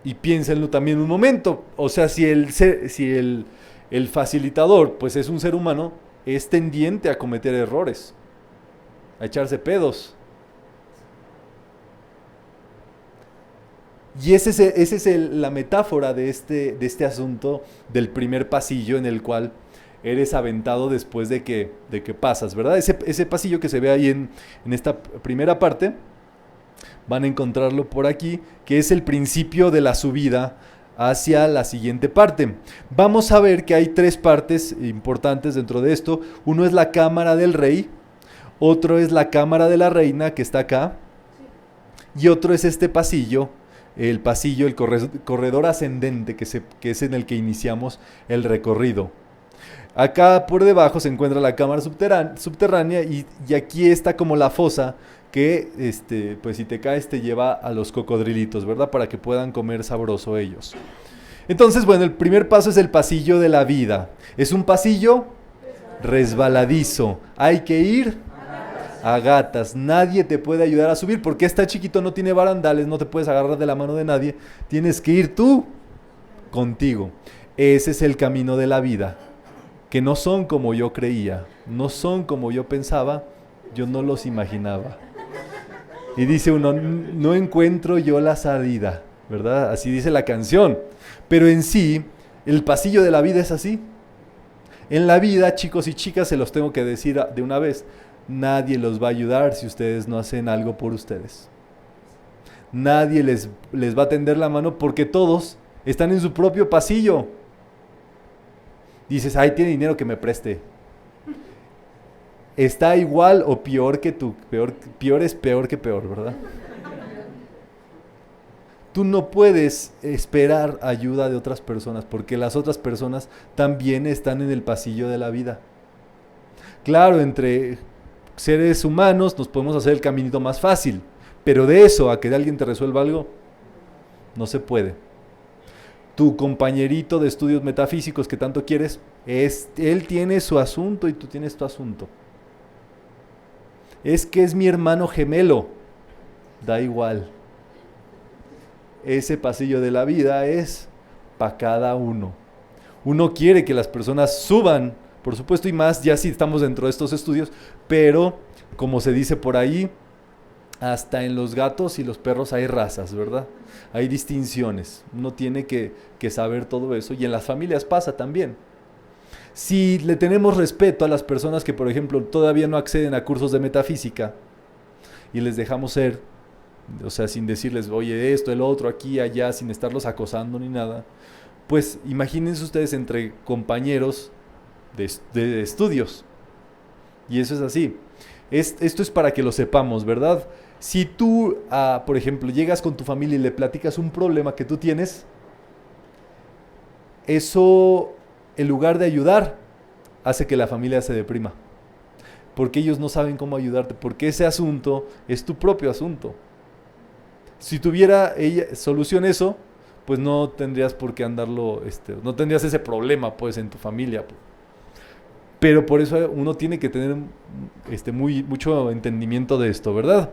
Y piénsenlo también un momento. O sea, si el facilitador pues es un ser humano, es tendiente a cometer errores, a echarse pedos. Y esa es la metáfora de este asunto del primer pasillo en el cual eres aventado después de que pasas, ¿verdad? Ese pasillo que se ve ahí en esta primera parte, van a encontrarlo por aquí, que es el principio de la subida hacia la siguiente parte. Vamos a ver que hay 3 partes importantes dentro de esto. Uno es la cámara del rey, otro es la cámara de la reina, que está acá, y otro es este pasillo, el corredor ascendente, que es en el que iniciamos el recorrido. Acá por debajo se encuentra la cámara subterránea y aquí está como la fosa que pues si te caes te lleva a los cocodrilitos, ¿verdad? Para que puedan comer sabroso ellos. Entonces, bueno, el primer paso es el pasillo de la vida. Es un pasillo resbaladizo. Hay que ir a gatas. Nadie te puede ayudar a subir porque está chiquito, no tiene barandales, no te puedes agarrar de la mano de nadie. Tienes que ir tú contigo. Ese es el camino de la vida. Que no son como yo creía, no son como yo pensaba, yo no los imaginaba. Y dice uno, no encuentro yo la salida, ¿verdad? Así dice la canción. Pero en sí, el pasillo de la vida es así. En la vida, chicos y chicas, se los tengo que decir de una vez, nadie los va a ayudar si ustedes no hacen algo por ustedes. Nadie les va a tender la mano porque todos están en su propio pasillo. Dices, ay, tiene dinero que me preste. Está igual o peor que tú. Peor es peor que peor, ¿verdad? Tú no puedes esperar ayuda de otras personas porque las otras personas también están en el pasillo de la vida. Claro, entre seres humanos nos podemos hacer el caminito más fácil, pero de eso a que alguien te resuelva algo, no se puede. Tu compañerito de estudios metafísicos que tanto quieres, él tiene su asunto y tú tienes tu asunto. Es que es mi hermano gemelo, da igual. Ese pasillo de la vida es para cada uno. Uno quiere que las personas suban, por supuesto, y más ya si estamos dentro de estos estudios, pero como se dice por ahí, hasta en los gatos y los perros hay razas, ¿verdad? Hay distinciones. Uno tiene que saber todo eso. Y en las familias pasa también. Si le tenemos respeto a las personas que, por ejemplo, todavía no acceden a cursos de metafísica y les dejamos ser, o sea, sin decirles, oye, esto, el otro, aquí, allá, sin estarlos acosando ni nada, pues imagínense ustedes entre compañeros de estudios. Y eso es así. Esto es para que lo sepamos, ¿verdad? Si tú, por ejemplo, llegas con tu familia y le platicas un problema que tú tienes, eso, en lugar de ayudar, hace que la familia se deprima. Porque ellos no saben cómo ayudarte, porque ese asunto es tu propio asunto. Si tuviera ella solución eso, pues no tendrías por qué andarlo, no tendrías ese problema pues en tu familia. Pero por eso uno tiene que tener mucho entendimiento de esto, ¿verdad?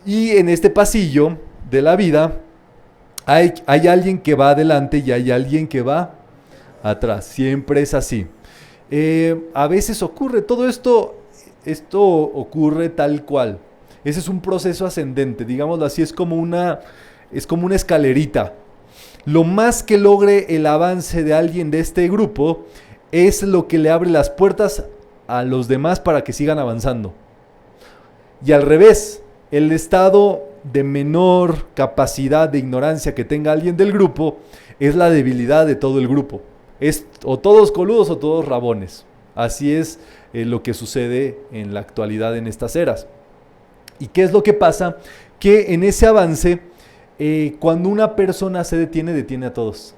Y en este pasillo de la vida hay alguien que va adelante y hay alguien que va atrás. Siempre es así. A veces ocurre, todo esto ocurre tal cual. Ese es un proceso ascendente, digámoslo así, es como una escalerita, lo más que logre el avance de alguien de este grupo es lo que le abre las puertas a los demás para que sigan avanzando. Y al revés, el estado de menor capacidad de ignorancia que tenga alguien del grupo es la debilidad de todo el grupo. Es o todos coludos o todos rabones. Así es lo que sucede en la actualidad en estas eras. ¿Y qué es lo que pasa? Que en ese avance, cuando una persona se detiene a todos.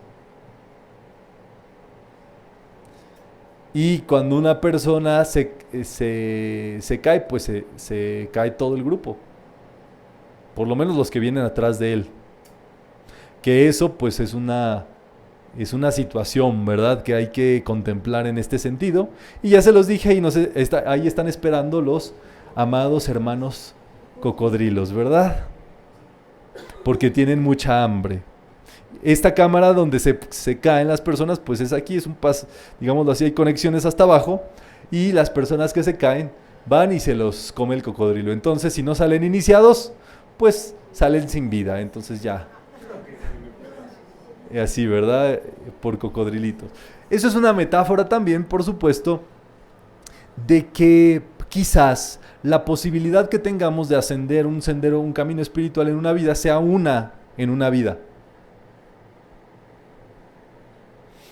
Y cuando una persona se cae, pues se cae todo el grupo. Por lo menos los que vienen atrás de él. Que eso pues es una situación, ¿verdad? Que hay que contemplar en este sentido. Y ya se los dije, y ahí están esperando los amados hermanos cocodrilos, ¿verdad? Porque tienen mucha hambre. Esta cámara donde se caen las personas, pues es aquí, es un paso, digámoslo así, hay conexiones hasta abajo, y las personas que se caen van y se los come el cocodrilo. Entonces, si no salen iniciados, pues salen sin vida. Entonces ya, así, ¿verdad? Por cocodrilitos. Eso es una metáfora también, por supuesto, de que quizás la posibilidad que tengamos de ascender un sendero, un camino espiritual en una vida, sea una en una vida.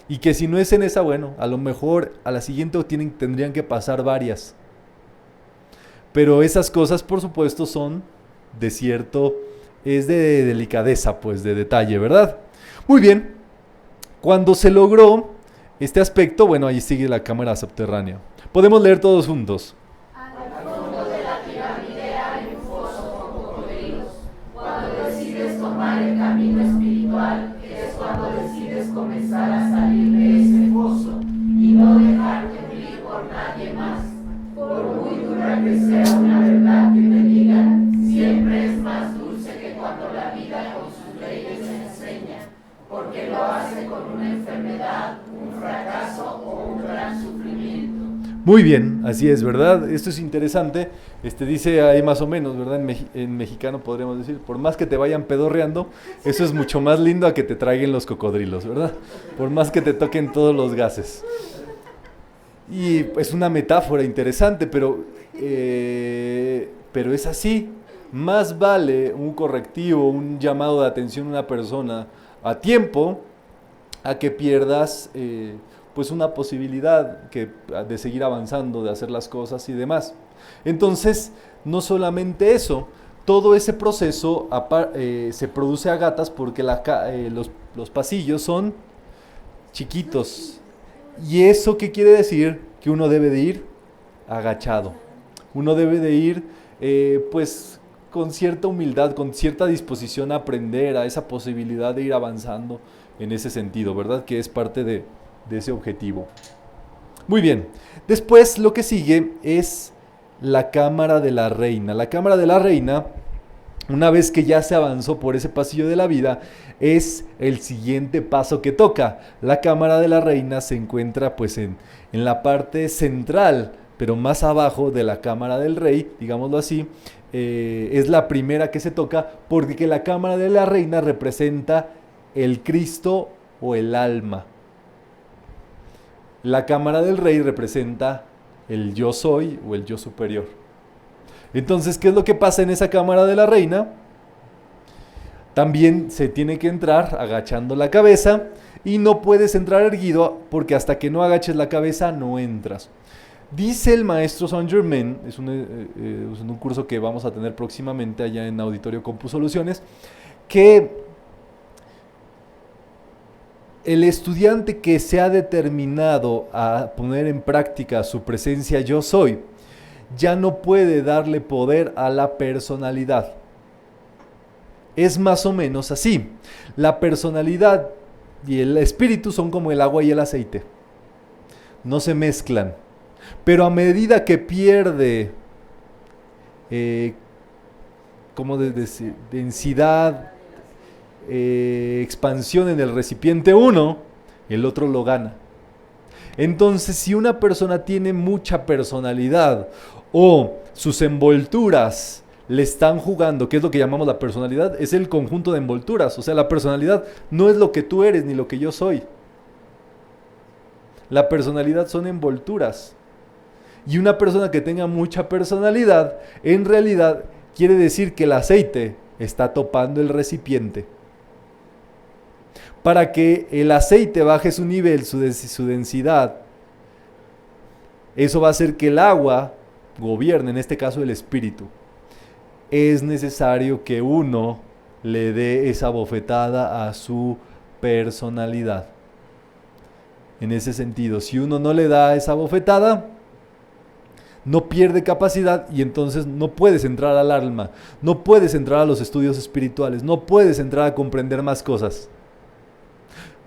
Y que si no es en esa, bueno, a lo mejor a la siguiente tendrían que pasar varias. Pero esas cosas, por supuesto, son de es de delicadeza, pues, de detalle, ¿verdad? Muy bien, cuando se logró este aspecto, bueno, ahí sigue la cámara subterránea. Podemos leer todos juntos. Al fondo de la pirámide hay un foso con cocodrilos. Cuando decides tomar el camino espiritual, es cuando decides comenzar a salir de ese foso y no dejarte hundir por nadie más. Por muy dura que sea una verdad que te digan, siempre es más dulce que cuando la vida con sus leyes te enseña, porque lo hace con una enfermedad, un fracaso o un gran sufrimiento. Muy bien, así es, ¿verdad? Esto es interesante. Dice ahí más o menos, ¿verdad? En mexicano podríamos decir, por más que te vayan pedorreando, eso es mucho más lindo a que te traguen los cocodrilos, ¿verdad? Por más que te toquen todos los gases. Y es una metáfora interesante, pero es así. Más vale un correctivo, un llamado de atención a una persona a tiempo, a que pierdas pues una posibilidad de seguir avanzando, de hacer las cosas y demás. Entonces, no solamente eso, todo ese proceso se produce a gatas porque los pasillos son chiquitos. ¿Y eso qué quiere decir? Que uno debe de ir agachado. Uno debe de ir pues con cierta humildad, con cierta disposición a aprender, a esa posibilidad de ir avanzando en ese sentido, ¿verdad? Que es parte de ese objetivo. Muy bien, después lo que sigue es la cámara de la reina. La cámara de la reina, una vez que ya se avanzó por ese pasillo de la vida, es el siguiente paso que toca. La cámara de la reina se encuentra pues en la parte central, pero más abajo de la cámara del rey, digámoslo así. Es la primera que se toca porque la cámara de la reina representa el Cristo o el alma. La cámara del rey representa el yo soy o el yo superior. Entonces, ¿qué es lo que pasa en esa cámara de la reina? También se tiene que entrar agachando la cabeza y no puedes entrar erguido porque hasta que no agaches la cabeza no entras. Dice el maestro Saint Germain, es un curso que vamos a tener próximamente allá en Auditorio Compu Soluciones, que el estudiante que se ha determinado a poner en práctica su presencia yo soy, ya no puede darle poder a la personalidad. Es más o menos así. La personalidad y el espíritu son como el agua y el aceite. No se mezclan. Pero a medida que pierde densidad, expansión en el recipiente uno, el otro lo gana. Entonces, si una persona tiene mucha personalidad o sus envolturas le están jugando, que es lo que llamamos la personalidad, es el conjunto de envolturas. O sea, la personalidad no es lo que tú eres ni lo que yo soy. La personalidad son envolturas. Y una persona que tenga mucha personalidad, en realidad quiere decir que el aceite está topando el recipiente. Para que el aceite baje su nivel, su densidad, eso va a hacer que el agua gobierne, en este caso el espíritu. Es necesario que uno le dé esa bofetada a su personalidad. En ese sentido, si uno no le da esa bofetada, no pierde capacidad y entonces no puedes entrar al alma, no puedes entrar a los estudios espirituales, no puedes entrar a comprender más cosas.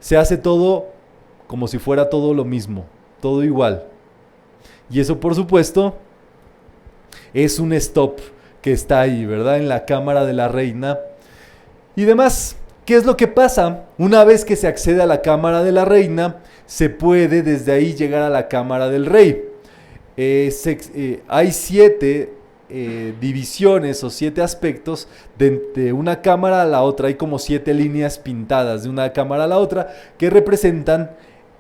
Se hace todo como si fuera todo lo mismo, todo igual. Y eso, por supuesto, es un stop que está ahí, ¿verdad? En la cámara de la reina y demás. ¿Qué es lo que pasa? Una vez que se accede a la cámara de la reina, se puede desde ahí llegar a la cámara del rey. Hay 7 divisiones o 7 aspectos de una cámara a la otra. Hay como 7 líneas pintadas de una cámara a la otra que representan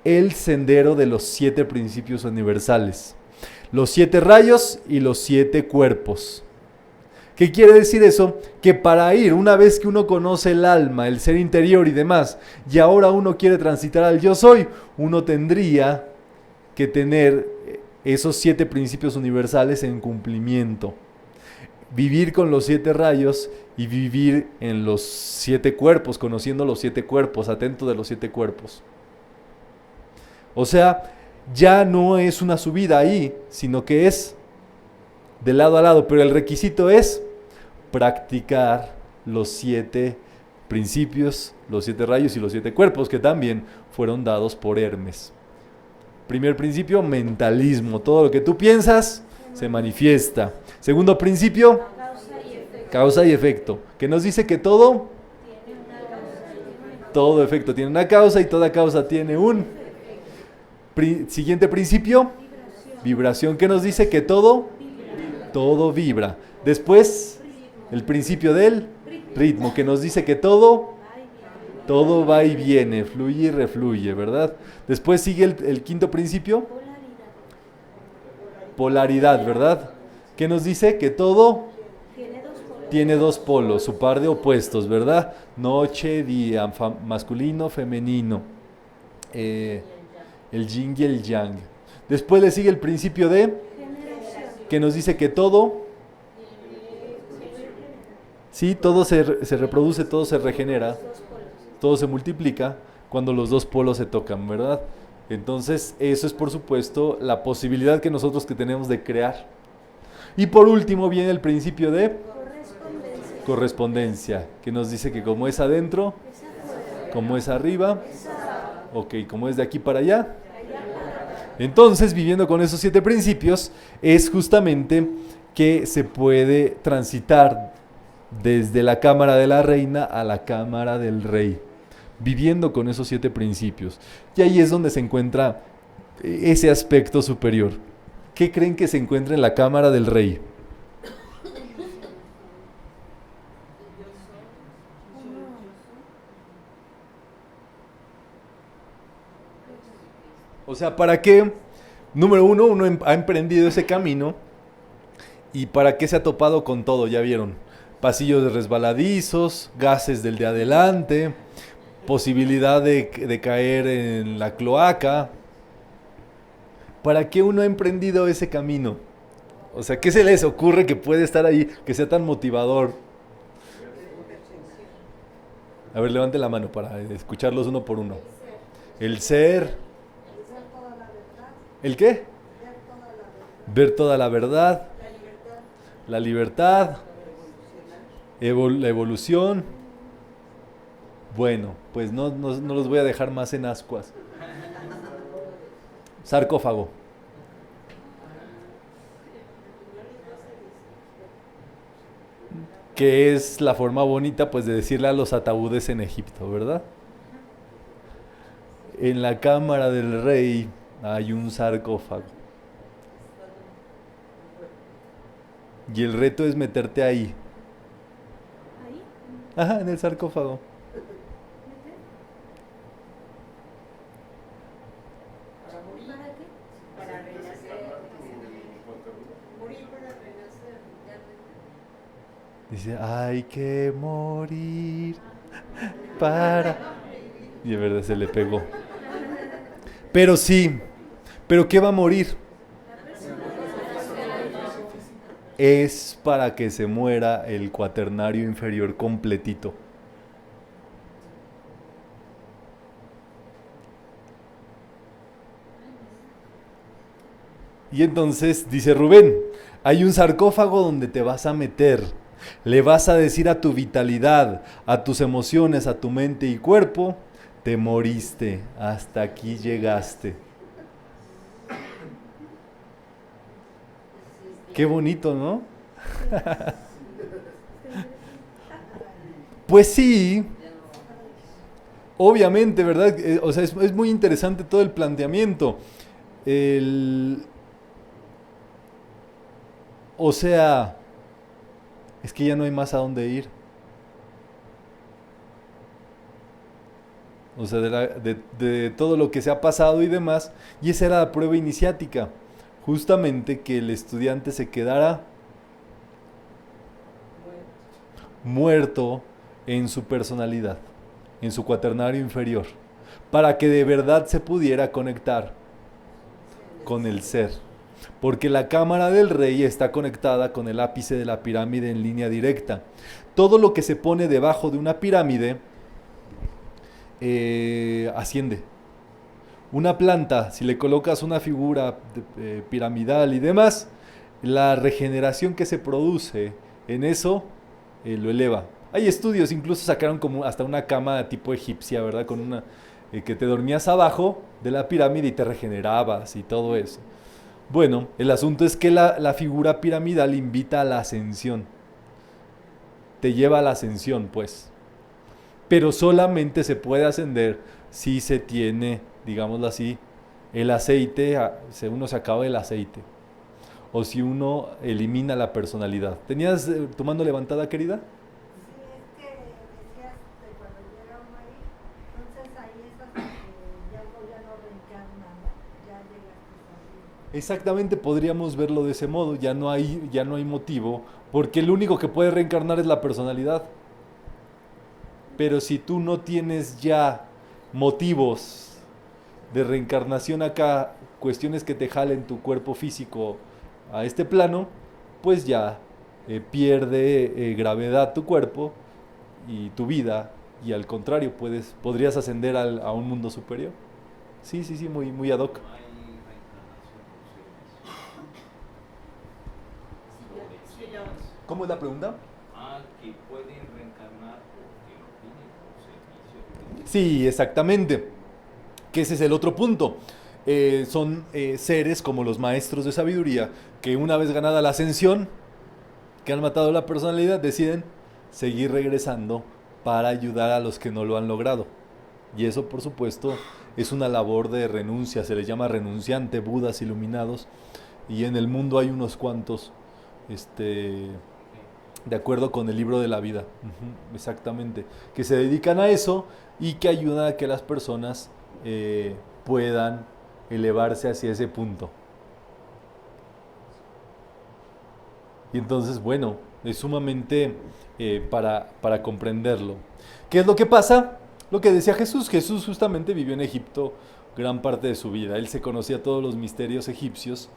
el sendero de los 7 principios universales. Los 7 rayos y los 7 cuerpos. ¿Qué quiere decir eso? Que para ir, una vez que uno conoce el alma, el ser interior y demás, y ahora uno quiere transitar al yo soy, uno tendría que tener esos 7 principios universales en cumplimiento. Vivir con los 7 rayos y vivir en los 7 cuerpos, conociendo los 7 cuerpos, atento de los 7 cuerpos. O sea, ya no es una subida ahí, sino que es de lado a lado, pero el requisito es practicar los 7 principios, los 7 rayos y los 7 cuerpos que también fueron dados por Hermes. Primer principio, mentalismo. Todo lo que tú piensas se manifiesta. Segundo principio, causa y efecto. Que nos dice que todo efecto tiene una causa y toda causa tiene un. Siguiente principio, vibración. Que nos dice que todo vibra. Después, el principio del ritmo. Que nos dice que todo va y viene, fluye y refluye, ¿verdad? Después sigue el quinto principio. Polaridad, ¿verdad? ¿Qué nos dice? Que todo tiene 2 polos, su par de opuestos, ¿verdad? Noche, día, masculino, femenino. El yin y el yang. Después le sigue el principio de, que nos dice que todo, sí, todo se reproduce, todo se regenera. Todo se multiplica cuando los 2 polos se tocan, ¿verdad? Entonces, eso es por supuesto la posibilidad que nosotros que tenemos de crear. Y por último viene el principio de correspondencia, que nos dice que como es adentro, como es arriba, ok, como es de aquí para allá. Entonces, viviendo con esos 7 principios, es justamente que se puede transitar desde la cámara de la reina a la cámara del rey, viviendo con esos 7 principios. Y ahí es donde se encuentra ese aspecto superior. ¿Qué creen que se encuentra en la cámara del rey? O sea, ¿para qué? Número 1, uno ha emprendido ese camino. ¿Y para qué se ha topado con todo? Ya vieron. Pasillos resbaladizos, gases del de adelante, posibilidad de caer en la cloaca. ¿Para qué uno ha emprendido ese camino? O sea, ¿qué se les ocurre que puede estar ahí, que sea tan motivador? A ver, levanten la mano para escucharlos uno por uno. El ser. ¿El qué? Ver toda la verdad. La libertad. La evolución. Bueno, pues no los voy a dejar más en ascuas. Sarcófago. Que es la forma bonita pues de decirle a los ataúdes en Egipto, ¿verdad? En la cámara del rey hay un sarcófago. Y el reto es meterte ahí. ¿Ahí? Ajá, en el sarcófago. ¿Para morir? ¿Para qué? Para renacer. Morir para renacer. Dice, hay que morir para... Y de verdad se le pegó. Pero sí, ¿pero qué va a morir? Es para que se muera el cuaternario inferior completito. Y entonces dice Rubén, hay un sarcófago donde te vas a meter. Le vas a decir a tu vitalidad, a tus emociones, a tu mente y cuerpo, te moriste, hasta aquí llegaste. Qué bonito, ¿no? Pues sí, obviamente, ¿verdad? O sea, es muy interesante todo el planteamiento. O sea, es que ya no hay más a dónde ir. O sea, de todo lo que se ha pasado y demás. Y esa era la prueba iniciática. Justamente que el estudiante se quedara muerto en su personalidad, en su cuaternario inferior, para que de verdad se pudiera conectar con el ser. Porque la cámara del rey está conectada con el ápice de la pirámide en línea directa. Todo lo que se pone debajo de una pirámide asciende. Una planta, si le colocas una figura piramidal y demás, la regeneración que se produce en eso lo eleva. Hay estudios, incluso sacaron como hasta una cama tipo egipcia, ¿verdad? Con una que te dormías abajo de la pirámide y te regenerabas y todo eso. Bueno, el asunto es que la figura piramidal invita a la ascensión. Te lleva a la ascensión, pues. Pero solamente se puede ascender si se tiene, digámoslo así, el aceite, uno se acaba el aceite. O si uno elimina la personalidad. ¿Tenías tu mano levantada, querida? Sí, es que decías que cuando llega uno ahí, entonces ahí es hasta que ya no reencarna, ya llegaste a Exactamente, podríamos verlo de ese modo. Ya no hay motivo, porque el único que puede reencarnar es la personalidad. Pero si tú no tienes ya motivos de reencarnación acá, cuestiones que te jalen tu cuerpo físico a este plano, pues ya pierde gravedad tu cuerpo y tu vida, y al contrario, podrías ascender a un mundo superior. Sí, sí, sí, muy, muy ad hoc. ¿Cómo es la pregunta? Que pueden reencarnar porque lo piden por servicio. Sí, exactamente. Que ese es el otro punto. Son seres como los maestros de sabiduría que una vez ganada la ascensión, que han matado la personalidad, deciden seguir regresando para ayudar a los que no lo han logrado. Y eso, por supuesto, es una labor de renuncia. Se les llama renunciante, budas iluminados. Y en el mundo hay unos cuantos, de acuerdo con el libro de la vida. Exactamente. Que se dedican a eso y que ayudan a que las personas puedan elevarse hacia ese punto. Y entonces, bueno, es sumamente para comprenderlo. ¿Qué es lo que pasa? Lo que decía Jesús. Jesús justamente vivió en Egipto gran parte de su vida. Él se conocía todos los misterios egipcios,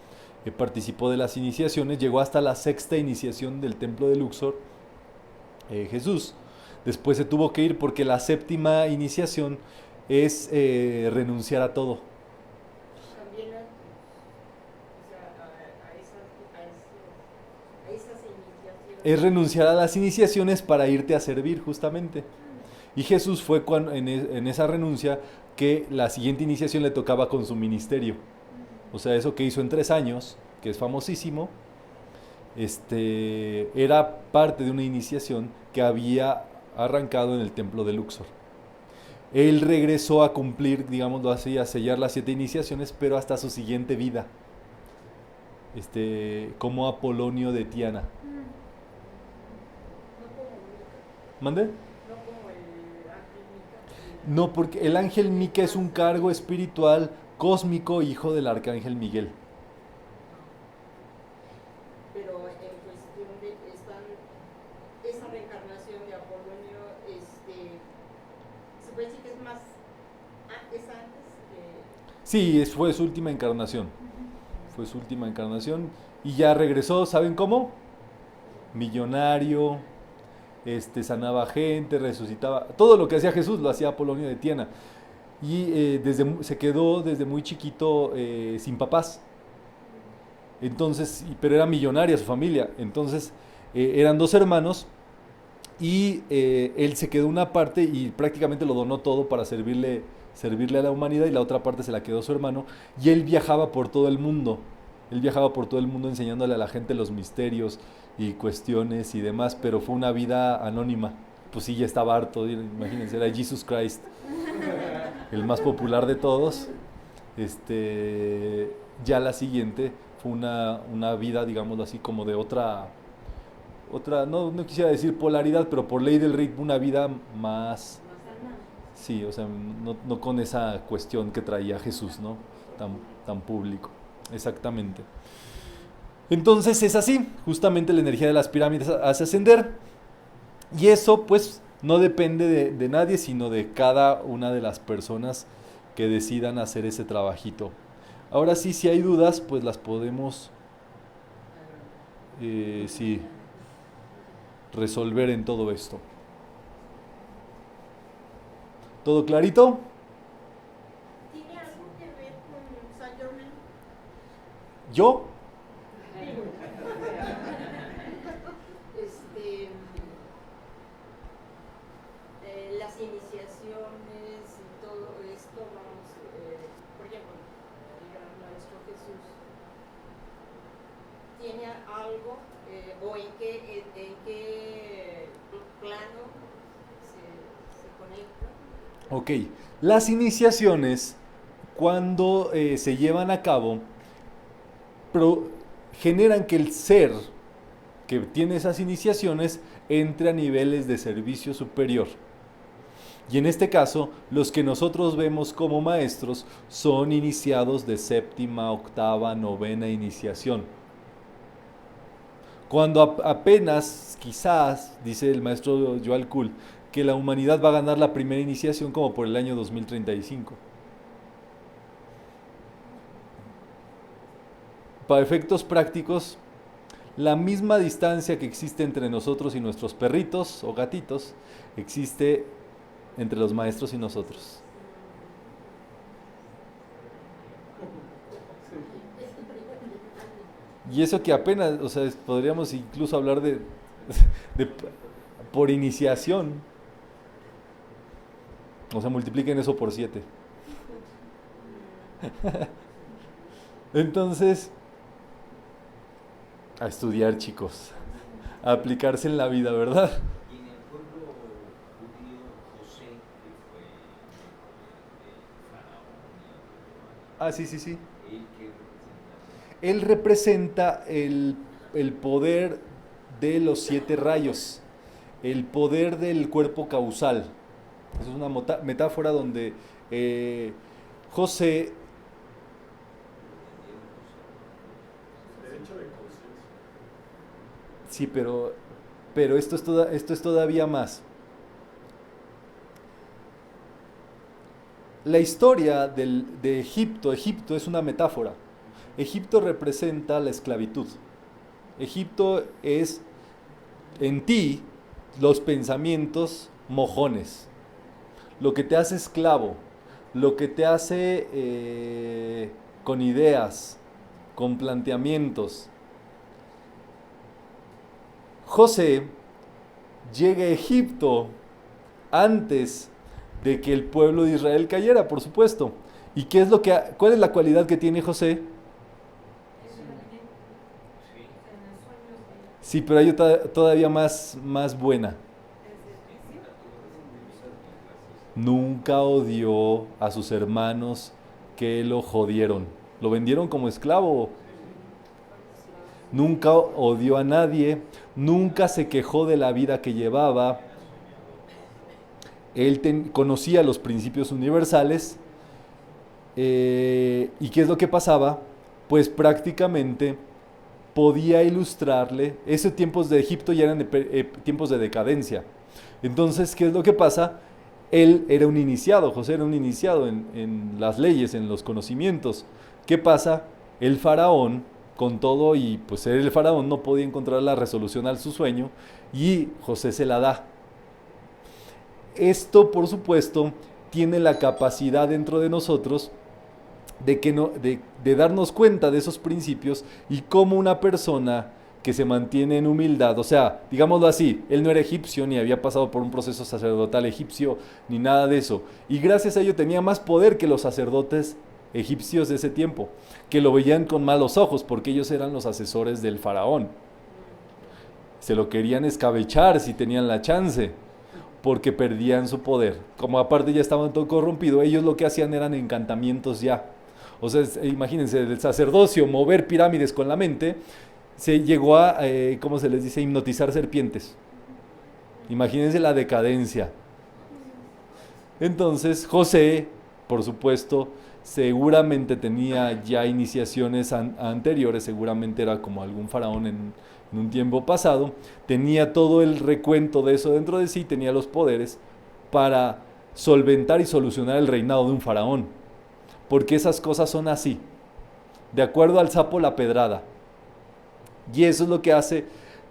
participó de las iniciaciones, llegó hasta la 6ª iniciación del templo de Luxor, Jesús. Después se tuvo que ir porque la 7ª iniciación es renunciar a todo. También a esas iniciaciones. Es renunciar a las iniciaciones para irte a servir justamente. Y Jesús fue en esa renuncia que la siguiente iniciación le tocaba con su ministerio. O sea, eso que hizo en 3 años, que es famosísimo, era parte de una iniciación que había arrancado en el templo de Luxor. Él regresó a cumplir, digámoslo así, a sellar las 7 iniciaciones, pero hasta su siguiente vida, como Apolonio de Tiana. ¿Mande? No como el ángel Mica. No, porque el ángel Mica es un cargo espiritual cósmico, hijo del arcángel Miguel. Pero en cuestión de esa reencarnación de Apolonio, se puede decir que es más, es antes que... Sí, fue su última encarnación. Fue su última encarnación y ya regresó, ¿saben cómo? Millonario, sanaba gente, resucitaba. Todo lo que hacía Jesús lo hacía Apolonio de Tiana. Y se quedó desde muy chiquito sin papás. Entonces, pero era millonaria su familia. Entonces, eran dos hermanos y él se quedó una parte y prácticamente lo donó todo para servirle a la humanidad, y la otra parte se la quedó su hermano, y él viajaba por todo el mundo. Él viajaba por todo el mundo enseñándole a la gente los misterios y cuestiones y demás, pero fue una vida anónima. Pues sí, ya estaba harto, imagínense, era Jesus Christ, el más popular de todos. Ya la siguiente fue una vida, digámoslo así, como de otra, no quisiera decir polaridad, pero por ley del ritmo, una vida más, sí, o sea, no con esa cuestión que traía Jesús, ¿no? Tan público. Exactamente. Entonces es así, justamente la energía de las pirámides hace ascender, y eso pues no depende de nadie, sino de cada una de las personas que decidan hacer ese trabajito. Ahora sí, si hay dudas, pues las podemos sí, resolver en todo esto. ¿Todo clarito? ¿Tiene algo que ver con Saint Germain? ¿Yo? Las iniciaciones y todo esto, vamos, por ejemplo, el gran maestro Jesús, ¿tiene algo o en qué plano se conecta? Ok, las iniciaciones, cuando se llevan a cabo, generan que el ser que tiene esas iniciaciones entre a niveles de servicio superior. Y en este caso, los que nosotros vemos como maestros son iniciados de séptima, octava, novena iniciación. Cuando apenas, quizás, dice el maestro Joel Kuhl, que la humanidad va a ganar la primera iniciación como por el año 2035. Para efectos prácticos, la misma distancia que existe entre nosotros y nuestros perritos o gatitos, existe entre los maestros y nosotros. Y eso que apenas, o sea, podríamos incluso hablar de por iniciación. O sea, multipliquen eso por 7. Entonces, a estudiar, chicos, a aplicarse en la vida, ¿verdad? Y en el pueblo judío, José, que fue el faraón, Ah, sí. él que representa. Él representa el poder de los 7 rayos, el poder del cuerpo causal. Esa es una metáfora donde José... Sí, pero esto es todavía más. La historia de Egipto es una metáfora. Egipto representa la esclavitud. Egipto es en ti los pensamientos mojones, lo que te hace esclavo, lo que te hace con ideas, con planteamientos. José llega a Egipto antes de que el pueblo de Israel cayera, por supuesto. ¿Y cuál es la cualidad que tiene José? Sí, pero hay otra todavía más buena. Nunca odió a sus hermanos que lo jodieron. Lo vendieron como esclavo. Nunca odió a nadie. Nunca se quejó de la vida que llevaba. Él conocía los principios universales. ¿Y qué es lo que pasaba? Pues prácticamente podía ilustrarle, esos tiempos de Egipto ya eran tiempos de decadencia. Entonces, ¿qué es lo que pasa? Él era un iniciado, José era un iniciado en las leyes, en los conocimientos. ¿Qué pasa? El faraón, con todo, y pues el faraón no podía encontrar la resolución a su sueño, y José se la da. Esto, por supuesto, tiene la capacidad dentro de nosotros de darnos cuenta de esos principios y cómo una persona que se mantiene en humildad, o sea, digámoslo así, él no era egipcio ni había pasado por un proceso sacerdotal egipcio ni nada de eso, y gracias a ello tenía más poder que los sacerdotes egipcios de ese tiempo, que lo veían con malos ojos porque ellos eran los asesores del faraón, se lo querían escabechar si tenían la chance, porque perdían su poder. Como aparte ya estaban todo corrompido, ellos lo que hacían eran encantamientos ya. O sea, imagínense, el sacerdocio, mover pirámides con la mente, se llegó a, ¿cómo se les dice? Hipnotizar serpientes. Imagínense la decadencia. Entonces, José, por supuesto, seguramente tenía ya iniciaciones anteriores, seguramente era como algún faraón en un tiempo pasado, tenía todo el recuento de eso dentro de sí, tenía los poderes para solventar y solucionar el reinado de un faraón, porque esas cosas son así, de acuerdo al sapo la pedrada, y eso es lo que hace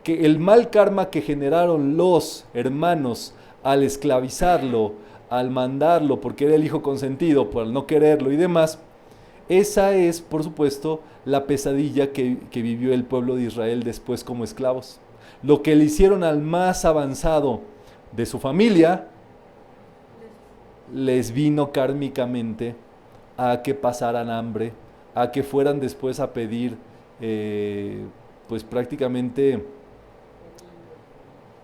que el mal karma que generaron los hermanos al esclavizarlo, al mandarlo, porque era el hijo consentido, por no quererlo y demás, esa es, por supuesto, la pesadilla que vivió el pueblo de Israel después como esclavos. Lo que le hicieron al más avanzado de su familia, les vino kármicamente a que pasaran hambre, a que fueran después a pedir, pues prácticamente,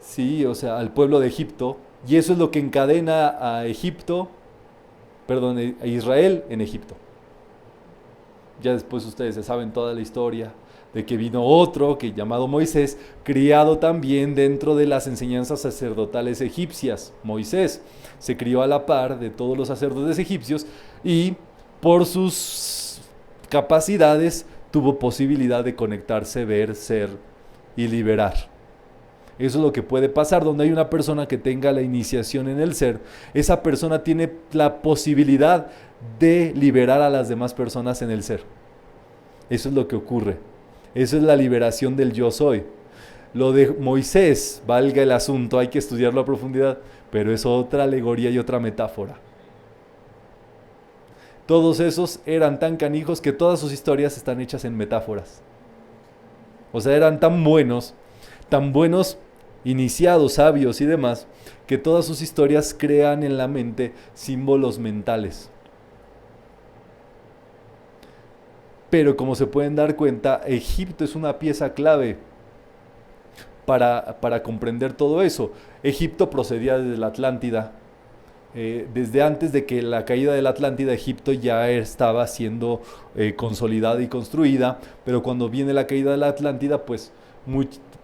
sí, o sea, al pueblo de Egipto. Y eso es lo que encadena a a Israel en Egipto. Ya después ustedes se saben toda la historia de que vino otro que llamado Moisés, criado también dentro de las enseñanzas sacerdotales egipcias. Moisés se crió a la par de todos los sacerdotes egipcios y por sus capacidades tuvo posibilidad de conectarse, ver, ser y liberar. Eso es lo que puede pasar donde hay una persona que tenga la iniciación en el ser. Esa persona tiene la posibilidad de liberar a las demás personas en el ser. Eso es lo que ocurre. Eso es la liberación del yo soy. Lo de Moisés, valga el asunto, hay que estudiarlo a profundidad, pero es otra alegoría y otra metáfora. Todos esos eran tan canijos que todas sus historias están hechas en metáforas. O sea, eran tan buenos iniciados, sabios y demás, que todas sus historias crean en la mente símbolos mentales. Pero como se pueden dar cuenta, Egipto es una pieza clave para comprender todo eso. Egipto procedía desde la Atlántida. Desde antes de que la caída de la Atlántida, Egipto ya estaba siendo consolidada y construida, pero cuando viene la caída de la Atlántida, pues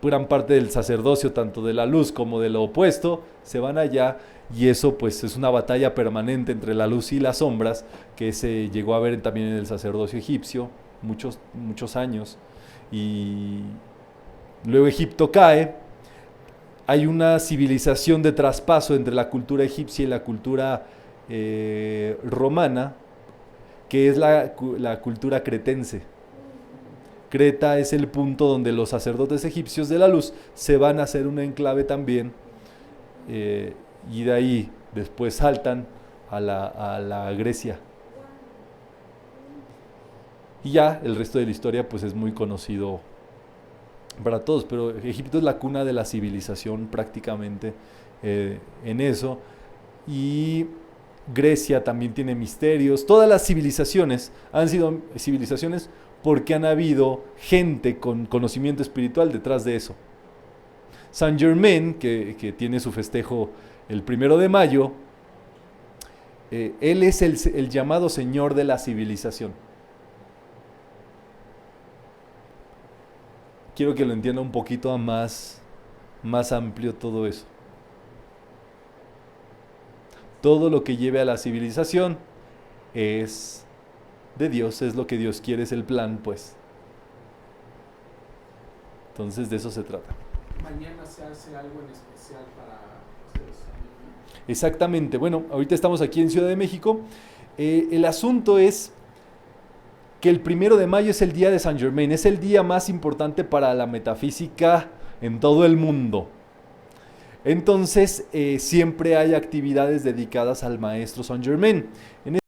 gran parte del sacerdocio, tanto de la luz como de lo opuesto, se van allá, y eso pues es una batalla permanente entre la luz y las sombras, que se llegó a ver también en el sacerdocio egipcio, muchos años, y luego Egipto cae, hay una civilización de traspaso entre la cultura egipcia y la cultura romana, que es la cultura cretense. Creta es el punto donde los sacerdotes egipcios de la luz se van a hacer un enclave también, y de ahí después saltan a la Grecia. Y ya el resto de la historia pues es muy conocido para todos, pero Egipto es la cuna de la civilización prácticamente en eso, y Grecia también tiene misterios. Todas las civilizaciones han sido civilizaciones porque han habido gente con conocimiento espiritual detrás de eso. Saint Germain, que tiene su festejo el 1 de mayo, él es el llamado señor de la civilización. Quiero que lo entienda un poquito más amplio todo eso. todo lo que lleve a la civilización es de Dios, es lo que Dios quiere, es el plan, pues. Entonces de eso se trata. Mañana se hace algo en especial para ustedes. Exactamente, bueno, ahorita estamos aquí en Ciudad de México. El asunto es que el 1 de mayo es el día de Saint Germain, es el día más importante para la metafísica en todo el mundo. Entonces, siempre hay actividades dedicadas al maestro Saint Germain.